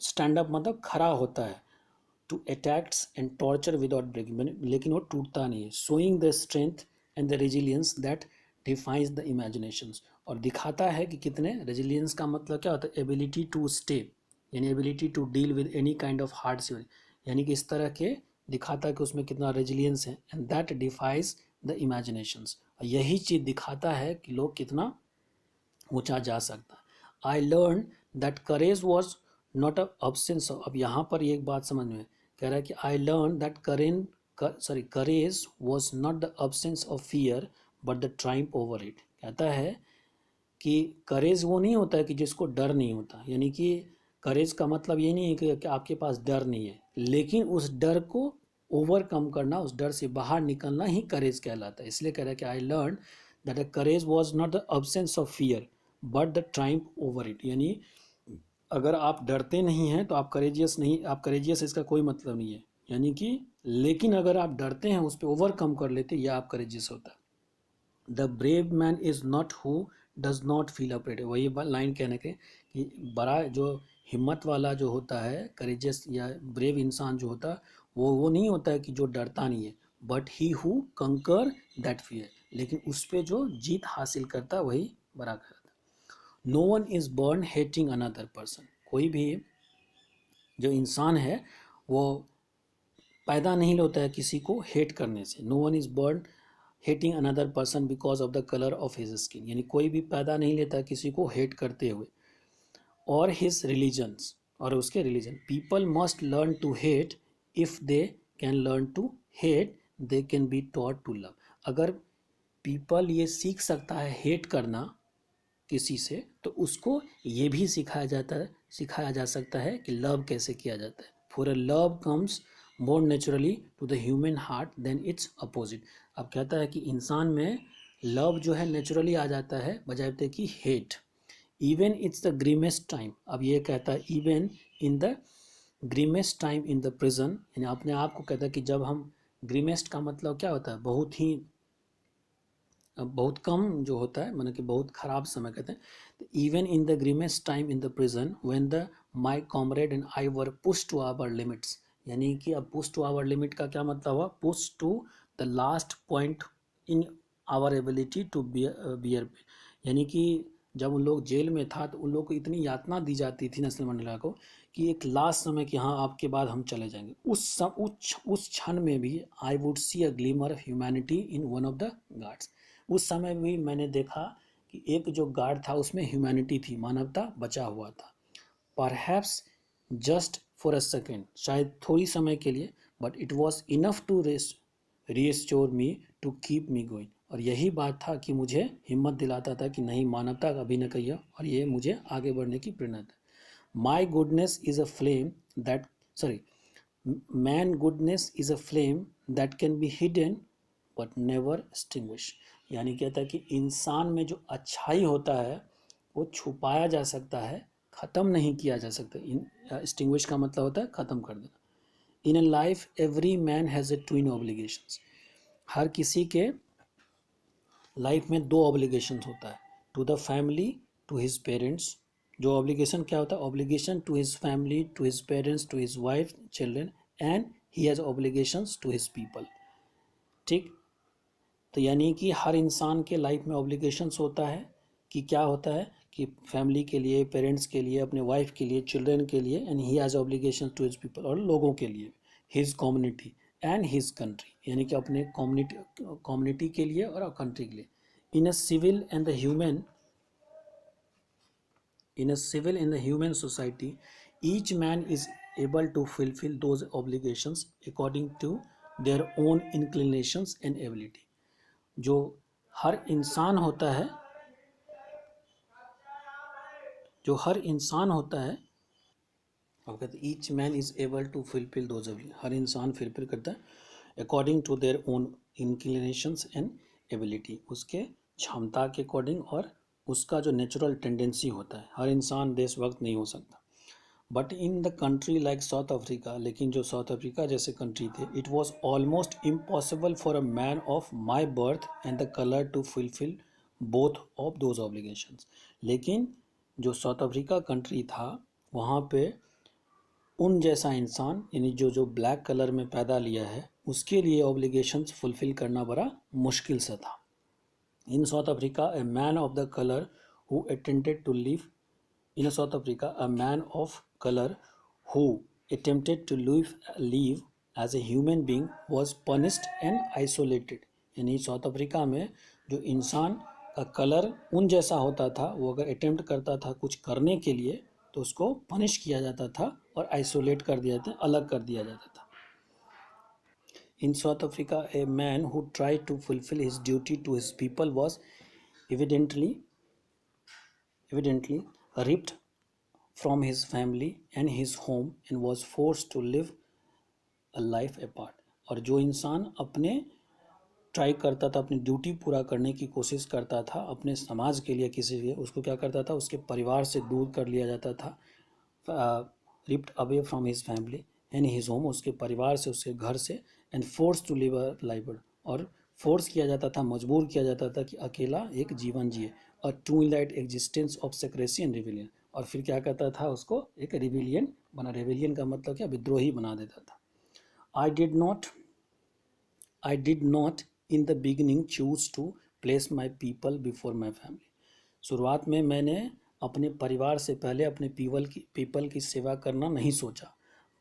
स्टैंड अप मतलब खड़ा होता है, to attacks and torture without breaking, लेकिन वो टूटता नहीं है. Showing the strength and the resilience that defies the imaginations, और दिखाता है कि कितने, रेजिलियंस का मतलब क्या होता है, एबिलिटी टू स्टे, यानी ability to deal with any kind of hard, यानी कि इस तरह के दिखाता है कि उसमें कितना रेजिलियंस है. And that defies the imaginations, यही चीज़ दिखाता है कि लोग कितना ऊंचा जा सकता है. I learn that courage was not a absence of, अब यहाँ पर एक बात समझ में कह रहा है कि I learn that courage was not the absence of fear but the triumph over it. कहता है कि करेज वो नहीं होता है कि जिसको डर नहीं होता, यानी कि करेज का मतलब ये नहीं है कि आपके पास डर नहीं है, लेकिन उस डर को ओवरकम करना, उस डर से बाहर निकलना ही करेज कहलाता है. इसलिए कह रहा है कि I learn that a courage was not the absence of fear but the triumph over it. यानी अगर आप डरते नहीं हैं तो आप करेजियस नहीं, आप करेजियस इसका कोई मतलब नहीं है। यानी कि लेकिन अगर आप डरते हैं उस पर ओवरकम कर लेते, यह आप करेजियस होता है। The brave man is not who does not feel afraid. वही लाइन कहने के कि बड़ा जो हिम्मत वाला जो होता है, करेजियस या ब्रेव इंसान जो होता है, वो नहीं होता है कि जो डरता नहीं है, बट ही हु कंकर दैट फियर। लेकिन उस पर जो जीत हासिल करता है वही बड़ा करता है। No one is born hating another person. कोई भी जो इंसान है वो पैदा नहीं होता है किसी को हेट करने से। No one is born hating another person because of the colour of his skin. यानी कोई भी पैदा नहीं लेता किसी को हेट करते हुए। और हिज रिलीजन्स, और उसके रिलीजन। People must learn to hate if they can learn to hate they can be taught to love. अगर पीपल ये सीख सकता है हेट करना किसी से, तो उसको ये भी सिखाया जा सकता है कि लव कैसे किया जाता है। For a love comes more naturally to the human heart than its opposite. अब कहता है कि इंसान में लव जो है नेचुरली आ जाता है बजाय कि hate. Even it's the grimmest time. अब ये कहता है even in the grimmest time in the prison. यानी अपने आप को कहता है कि जब हम, ग्रीमेस्ट का मतलब क्या होता है, बहुत कम जो होता है, मतलब कि बहुत ख़राब समय कहते हैं। Even in the grimmest time in the prison when the my comrade and I were push to our limits. यानी कि अब पुश टू आवर लिमिट का क्या मतलब हुआ, push to the last point in our ability to bear. यानी कि जब उन लोग जेल में था तो उन लोग को इतनी यातना दी जाती थी नेल्सन मंडेला को कि एक लास्ट समय कि हाँ आपके बाद हम चले जाएंगे। उस क्षण में भी I would see a glimmer of humanity in one of the guards. उस समय भी मैंने देखा कि एक जो गार्ड था उसमें ह्यूमैनिटी थी, मानवता बचा हुआ था। Perhaps just for a second, शायद थोड़ी समय के लिए, but it was enough to restore me to keep me going. और यही बात था कि मुझे हिम्मत दिलाता था कि नहीं, मानवता का अभी न कहिए, और ये मुझे आगे बढ़ने की प्रेरणा था। My goodness is a flame that, sorry, man goodness is a flame that can be hidden but never extinguish. यानी कहता है कि इंसान में जो अच्छाई होता है वो छुपाया जा सकता है, ख़त्म नहीं किया जा सकता। एक्सटिंग्विश का मतलब होता है ख़त्म कर देना। In a life every man has a twin obligations. हर किसी के लाइफ में दो ऑब्लिगेशंस होता है, to the family, to his parents. जो ऑब्लिगेशन क्या होता है, obligation to his family, to his parents, to his wife, children, and he has obligations to his people. ठीक। तो यानी कि हर इंसान के लाइफ में ऑब्लिगेशंस होता है कि क्या होता है कि फैमिली के लिए, पेरेंट्स के लिए, अपने वाइफ के लिए, चिल्ड्रन के लिए, and he has obligations to his people, और लोगों के लिए, his community and his country. यानी कि अपने कम्युनिटी के लिए और कंट्री के लिए। In a civil and the human in a civil in the human society, each man is able to fulfill those obligations according to their own inclinations and ability। जो हर इंसान होता है, जो हर इंसान होता है, अब कहते हैं each man is able to fulfil those ability. हर इंसान फुलफिल करता है according to their own inclinations and ability, उसके क्षमता के अकॉर्डिंग और उसका जो नेचुरल टेंडेंसी होता है। हर इंसान देशभक्त नहीं हो सकता। But in the country like South Africa, लेकिन जो साउथ अफ्रीका जैसे कंट्री थे, it was almost impossible for a man of my birth and the colour to fulfil both of those obligations. लेकिन जो साउथ अफ्रीका कंट्री था वहाँ पे उन जैसा इंसान, यानी जो जो ब्लैक कलर में पैदा लिया है, उसके लिए ऑब्लिगेशंस फुलफिल करना बड़ा मुश्किल सा था। In South Africa a man of the colour who attempted to live in South Africa, a man of color who attempted to live as a human being was punished and isolated। यानी south Africa में जो इंसान का colour उन जैसा होता था, वो अगर अटेम्प्ट करता था कुछ करने के लिए तो उसको पनिश किया जाता था और आइसोलेट कर दिया जाता, अलग कर दिया जाता था। In South Africa a man who tried to fulfil his duty to his people was evidently ripped from his family and his home and was forced to live a life apart। और जो इंसान अपने try करता था, अपनी duty पूरा करने की कोशिश करता था अपने समाज के लिए, किसी भी उसको क्या करता था, उसके परिवार से दूर कर लिया जाता था, ripped away from his family and his home, उसके परिवार से, उसके घर से, and force to live a life, और फोर्स किया जाता था, मजबूर किया जाता था कि अकेला एक जीवन जिए, और to light existence of secrecy and rebellion, और फिर क्या करता था, उसको एक रिविलियन बना, रिविलियन का मतलब क्या, विद्रोही बना देता था। I did not I did not in the beginning choose to place my people before my family. शुरुआत में मैंने अपने परिवार से पहले अपने पीपल की सेवा करना नहीं सोचा,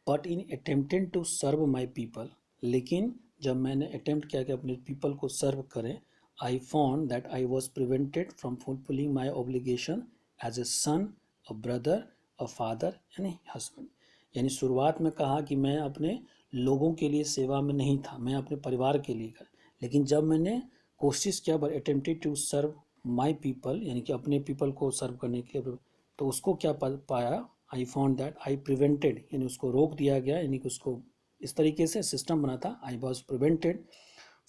but in attempted to serve my people, लेकिन जब मैंने अटेम्प्ट किया कि अपने पीपल को सर्व करें, I found that I was prevented from fulfilling my obligation as a son, a brother, a father and a husband. यानी शुरुआत में कहा कि मैं अपने लोगों के लिए सेवा में नहीं था, मैं अपने परिवार के लिए कर, लेकिन जब मैंने कोशिश किया, but attempted to serve my people, यानी कि अपने पीपल को सर्व करने के लिए, तो उसको क्या पाया, आई फाउंड दैट आई प्रिवेंटेड, यानी उसको रोक दिया गया, यानी कि उसको इस तरीके से सिस्टम बना था, आई was prevented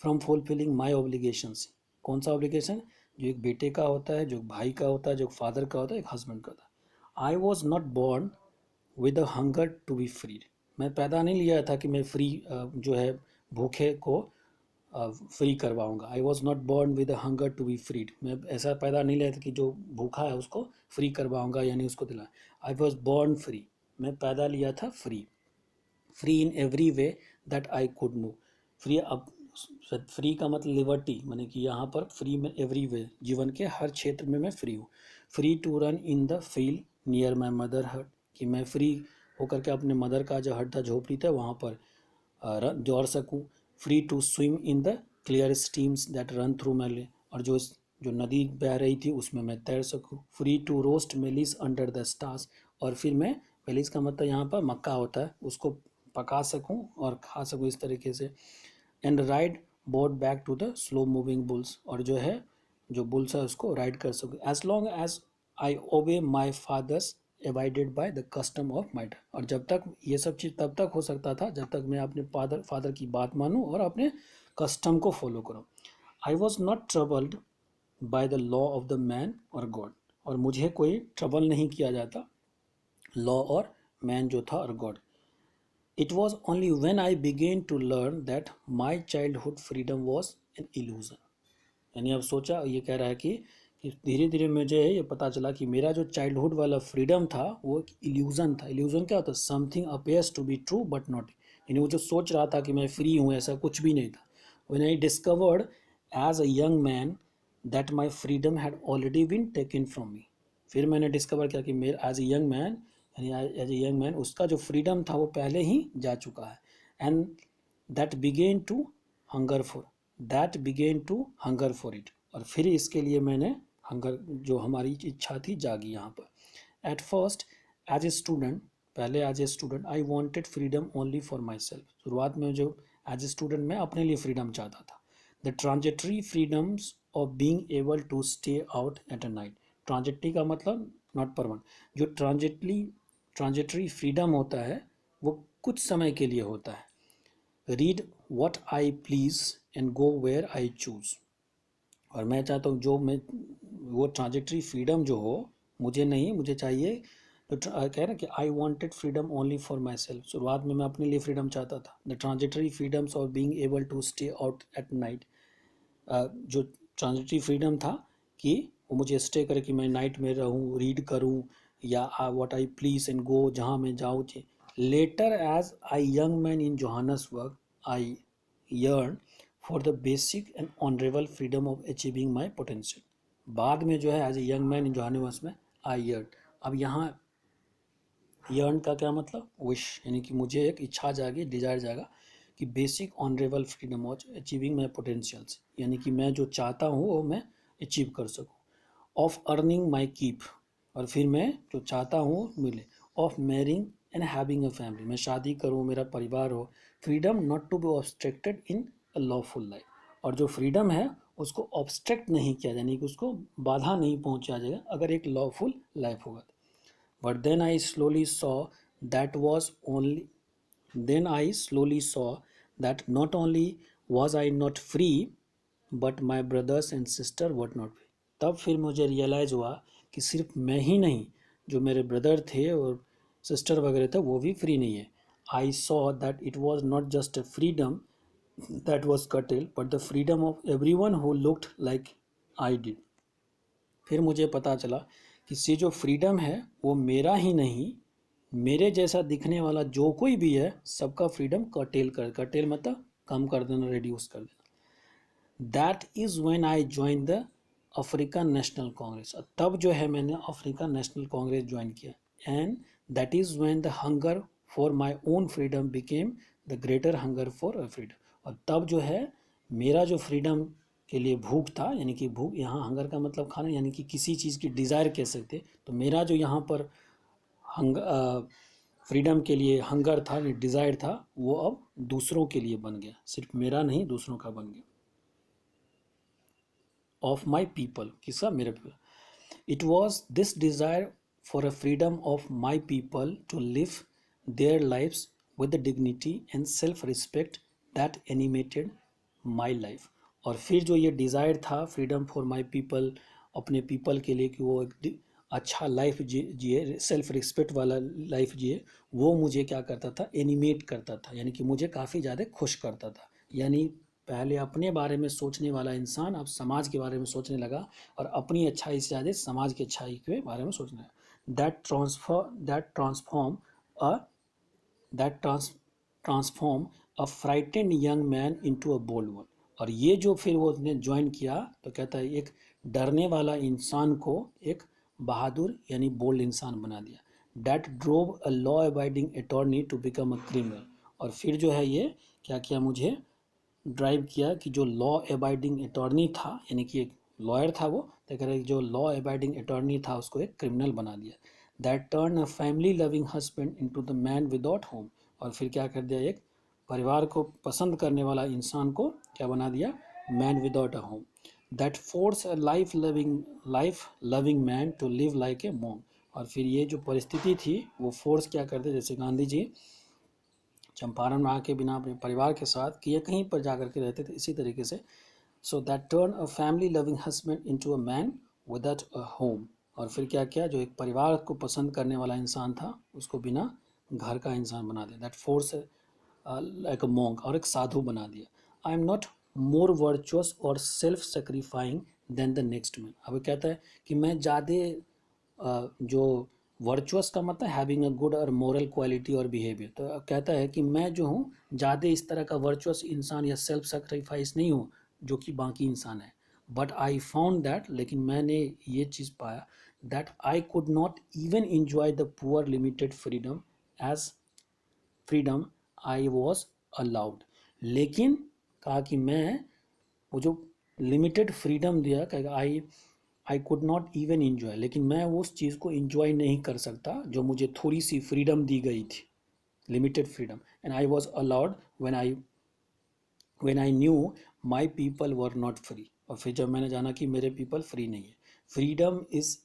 from fulfilling my obligations. कौन सा ऑब्लिगेशन, जो एक बेटे का होता है, जो एक भाई का होता है, जो एक फादर का होता है, एक हस्बैंड का होता है। I was not born with a hunger to be free, मैं पैदा नहीं लिया था कि मैं फ्री जो है भूखे को फ्री करवाऊंगा। I was not born with a hunger to be freed, मैं ऐसा पैदा नहीं लिया था कि जो भूखा है उसको फ्री करवाऊंगा, यानी उसको दिला। आई वॉज बॉर्न फ्री, मैं पैदा लिया था free, free in every way that I could know. Free, अब फ्री का मतलब लिबर्टी, माने कि यहाँ पर फ्री में एवरी वे, जीवन के हर क्षेत्र में मैं फ्री हूँ। Free to run in the field near my mother hut, कि मैं फ्री होकर के अपने मदर का जो हट था, झोपड़ी था, वहाँ पर दौड़ सकूँ। Free to swim in the clear streams that run through my lay, और जो नदी बह रही थी उसमें मैं तैर सकूँ। Free to roast mealies under the stars, और फिर मैं, मेलिस का मतलब यहाँ पर मक्का होता है, उसको पका सकूँ और खा सकूँ इस तरीके से। And ride boat back to the slow moving bulls, और जो है जो बुल्स है उसको राइड कर सकूँ, as long as I obey my fathers abided by the custom of my, और जब तक ये सब चीज़ तब तक हो सकता था जब तक मैं अपने फादर की बात मानूँ और अपने कस्टम को फॉलो करूँ। आई was not troubled by the law of the man और गॉड, और मुझे कोई ट्रबल नहीं किया जाता लॉ और मैन जो था और God. It was only when I began to learn that my childhood freedom was an illusion, यानी अब सोचा, ये कह रहा है कि धीरे धीरे मुझे ये पता चला कि मेरा जो चाइल्डहुड वाला फ्रीडम था वो एक इल्यूजन था। इल्यूजन क्या होता है, something appears to be true but not, यानी वो जो सोच रहा था कि मैं फ्री हूँ, ऐसा कुछ भी नहीं था। When I discovered as a young man that my freedom had already been taken from me, फिर मैंने डिस्कवर किया कि मेरे एज ए यंग मैन, यानी एज ए यंग मैन उसका जो फ्रीडम था वो पहले ही जा चुका है। And that began to hunger for, that began to hunger for it, और फिर इसके लिए मैंने हंगर, जो हमारी इच्छा थी, जागी यहाँ पर। At first as a student, पहले as a student I wanted freedom only for myself, शुरुआत में जो एज ए स्टूडेंट मैं अपने लिए फ्रीडम चाहता था। The transitory freedoms of being able to stay out at a night, transitory का मतलब नॉट परमानेंट, जो ट्रांजिटरी फ्रीडम होता है वो कुछ समय के लिए होता है। Read what I please and go where I choose, और मैं चाहता हूँ जो मैं, वो ट्रांजिटरी फ्रीडम जो हो, मुझे नहीं, मुझे चाहिए तो कह रहे कि I wanted freedom only for myself, शुरुआत में मैं अपने लिए फ्रीडम चाहता था। The transitory freedoms of being able to stay out at night, जो ट्रांजिटरी फ्रीडम था कि वो मुझे स्टे करे, कि मैं नाइट में रहूँ, रीड करूँ, या what I please and go, जहाँ मैं जाऊँ। Later as I young man in Johannesburg I yearn for the basic and honourable freedom of achieving my potential, बाद में जो है as a young man in Johannesburg में आई यर्न, अब यहाँ यर्न का क्या मतलब, विश, यानी कि मुझे एक इच्छा जागी, डिजायर जागा कि basic honourable freedom of achieving my potentials, यानी कि मैं जो चाहता हूँ वो मैं अचीव कर सकूँ। ऑफ अर्निंग माई कीप, और फिर मैं जो चाहता हूँ मिले। Of marrying and having a family, मैं शादी करूँ, मेरा परिवार हो। Freedom not to be obstructed in a lawful life, और जो फ्रीडम है उसको ऑब्स्ट्रक्ट नहीं किया, यानी कि उसको बाधा नहीं पहुँचा जाएगा अगर एक लॉफुल लाइफ होगा। But then I slowly saw that was only then I slowly saw that not only was I not free, but my brothers and sister what not free. तब फिर मुझे रियलाइज़ हुआ कि सिर्फ मैं ही नहीं, जो मेरे ब्रदर थे और सिस्टर वगैरह थे वो भी फ्री नहीं है। I saw that it was not just a freedom that was curtailed but the freedom of everyone who looked like I did। फिर मुझे पता चला कि ये जो फ्रीडम है वो मेरा ही नहीं, मेरे जैसा दिखने वाला जो कोई भी है सबका फ्रीडम कर्टेल मतलब कम कर देना, रिड्यूस कर देना। That is when I join the African national Congress. तब जो है मैंने अफ्रीकन नेशनल कांग्रेस ज्वाइन किया। And that is when the hunger for my own freedom became the greater hunger for freedom. और तब जो है मेरा जो फ्रीडम के लिए भूख था, यानी कि भूख यहाँ हंगर का मतलब खाना, यानी कि किसी चीज़ की डिज़ायर कह सकते, तो मेरा जो यहाँ पर फ्रीडम के लिए हंगर था, डिज़ायर था, वो अब दूसरों के लिए बन गया, सिर्फ मेरा नहीं दूसरों का बन गया। ऑफ माई पीपल, किसका? मेरे people. It was this desire for a freedom of my people to live their lives with the dignity and self-respect that animated my life। और फिर जो ये डिज़ायर था फ्रीडम फॉर माई पीपल, अपने people के लिए कि वो एक अच्छा लाइफ जिए, सेल्फ रिस्पेक्ट वाला लाइफ जिए, वो मुझे क्या करता था? एनिमेट करता था, यानी कि मुझे काफ़ी ज़्यादा खुश करता था। यानी पहले अपने बारे में सोचने वाला इंसान अब समाज के बारे में सोचने लगा और अपनी अच्छाई से ज़्यादा समाज की अच्छाई के बारे में सोचने लगा। Uh that transform a frightened young man into a bold one. और ये जो फिर वो उसने ज्वाइन किया तो कहता है एक डरने वाला इंसान को एक बहादुर यानी बोल्ड इंसान बना दिया। That drove a law abiding attorney to become a criminal. और फिर जो है ये क्या किया, मुझे ड्राइव किया कि जो लॉ अबाइडिंग अटॉर्नी था, यानी कि एक लॉयर था वो, तो कह रहे जो लॉ अबाइडिंग अटॉर्नी था उसको एक क्रिमिनल बना दिया। That turn a family loving husband into the man without home. और फिर क्या कर दिया, एक परिवार को पसंद करने वाला इंसान को क्या बना दिया? Man without a home. That force a life loving man to live like a monk. और फिर ये जो परिस्थिति थी वो फोर्स क्या करते, जैसे गांधी जी चंपारण में आके बिना अपने परिवार के साथ कि ये कहीं पर जा कर के रहते थे, इसी तरीके से so that turn a family loving husband into a man without a home. और फिर क्या किया, जो एक परिवार को पसंद करने वाला इंसान था उसको बिना घर का इंसान बना दिया। That force like a monk, और एक साधु बना दिया। I am not more virtuous or self sacrificing than the next man. अब कहता है कि मैं ज़्यादा जो वर्चुअस का मतलब हैविंग अ गुड और मोरल क्वालिटी और बिहेवियर, तो अब कहता है कि मैं जो हूँ ज़्यादा इस तरह का वर्चुअस इंसान या सेल्फ सेक्रीफाइस नहीं हूँ जो कि बाकी इंसान है। बट आई फाउंड दैट, लेकिन मैंने ये चीज़ पाया that I could not even enjoy the poor limited freedom as freedom I was allowed. लेकिन कहा कि मैं वो जो लिमिटेड फ्रीडम दिया, कहेगा आई कुड नॉट इवन इंजॉय, लेकिन मैं उस चीज़ को इंजॉय नहीं कर सकता जो मुझे थोड़ी सी फ्रीडम दी गई थी, limited freedom. And I was allowed when I knew my people were not free. और फिर जब मैंने जाना कि मेरे पीपल फ्री नहीं है। Freedom is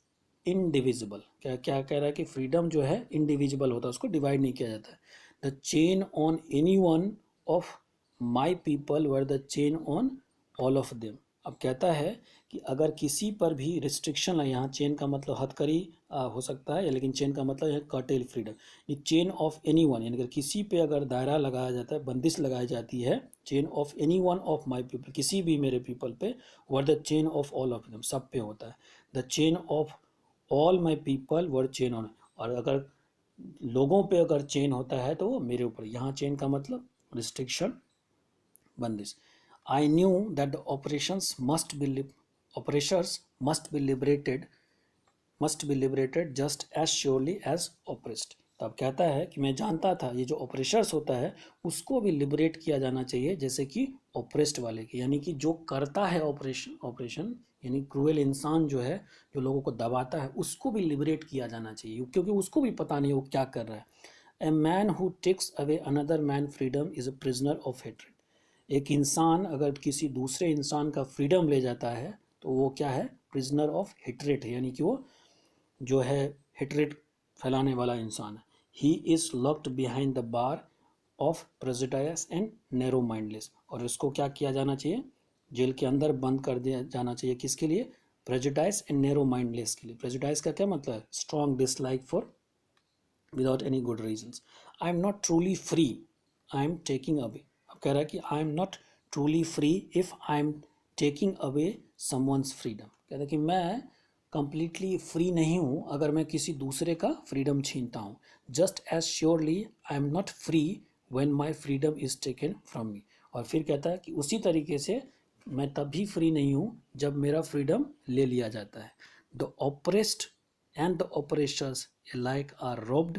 indivisible. क्या क्या कह रहा है कि फ्रीडम जो है इनडिविजिबल होता है, उसको डिवाइड नहीं किया जाता है। The chain on any one of my people were the chain on all of them. अब कहता है कि अगर किसी पर भी रिस्ट्रिक्शन है, यहाँ चेन का मतलब हथकड़ी हो सकता है, या लेकिन चेन का मतलब है कर्टेल फ्रीडम। ये चेन ऑफ एनी वन, यानी अगर किसी पे अगर दायरा लगाया जाता है, बंदिश लगाई जाती है, chain of any one of my people, किसी भी मेरे पीपल पे, were the chain of all of them, सब पे होता है। The chain of all my people were chain on. और अगर लोगों पे अगर चेन होता है तो वो मेरे ऊपर, यहाँ चेन का मतलब रिस्ट्रिक्शन, बंदिश। I knew that the operations must be liberated just as surely as oppressed. तब कहता है कि मैं जानता था ये जो ऑपरेशर्स होता है उसको भी लिबरेट किया जाना चाहिए जैसे कि ऑपरेस्ड वाले की, यानी कि जो करता है ऑपरेशन यानी क्रूएल इंसान जो है, जो लोगों को दबाता है, उसको भी लिबरेट किया जाना चाहिए, क्योंकि उसको भी पता नहीं वो क्या कर रहा है। A man who takes away another man freedom is a prisoner of hatred. एक इंसान अगर किसी दूसरे इंसान का फ्रीडम ले जाता है तो वो क्या है? प्रिजनर ऑफ हेट्रेड है, यानी कि वो जो है हेट्रेड फैलाने वाला इंसान है। He is locked behind the bar of prejudice and narrow mindless. और इसको क्या किया जाना चाहिए? जेल के अंदर बंद कर दिया जाना चाहिए। किसके लिए? प्रेजुडाइज एंड नैरो माइंडलेस के लिए। प्रेजुडाइज का क्या मतलब है? Strong dislike for without any good reasons. I am not truly free, I am taking away. अब कह रहा है कि आई am not truly free if I am taking away someone's freedom. कहता है कि मैं कंप्लीटली फ्री नहीं हूँ अगर मैं किसी दूसरे का फ्रीडम छीनता हूँ। Just as surely I am not free when my freedom is taken from me. और फिर कहता है कि उसी तरीके से मैं तब भी फ्री नहीं हूँ जब मेरा फ्रीडम ले लिया जाता है। The oppressed and the oppressors alike are robbed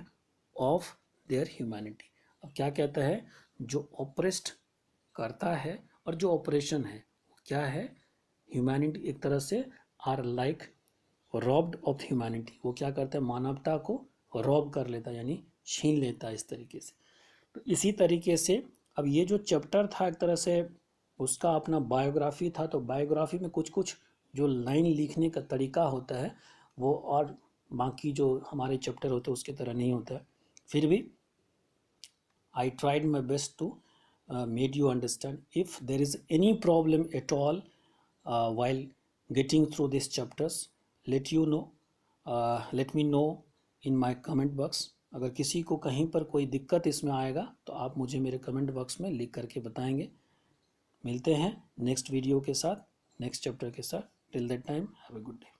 of their humanity। अब क्या कहता है? जो ऑपरेस्ड करता है और जो ऑपरेशन है वो क्या है? ह्यूमैनिटी एक तरह से are like robbed of humanity. वो क्या करता है? मानवता को रॉब कर लेता है, यानी छीन लेता है इस तरीके से। तो इसी तरीके से अब ये जो चैप्टर था एक तरह से उसका अपना बायोग्राफी था। तो बायोग्राफी में कुछ कुछ जो लाइन लिखने का तरीका होता है वो और बाकी जो हमारे चैप्टर होते हैं उसके तरह नहीं होता है। फिर भी I tried my best to made you understand. If there is any problem at all while getting through these chapters, let me know in my comment box। अगर किसी को कहीं पर कोई दिक्कत इसमें आएगा तो आप मुझे मेरे कमेंट बॉक्स में लिख करके बताएंगे। मिलते हैं नेक्स्ट वीडियो के साथ, नेक्स्ट चैप्टर के साथ। Till that time have a good day.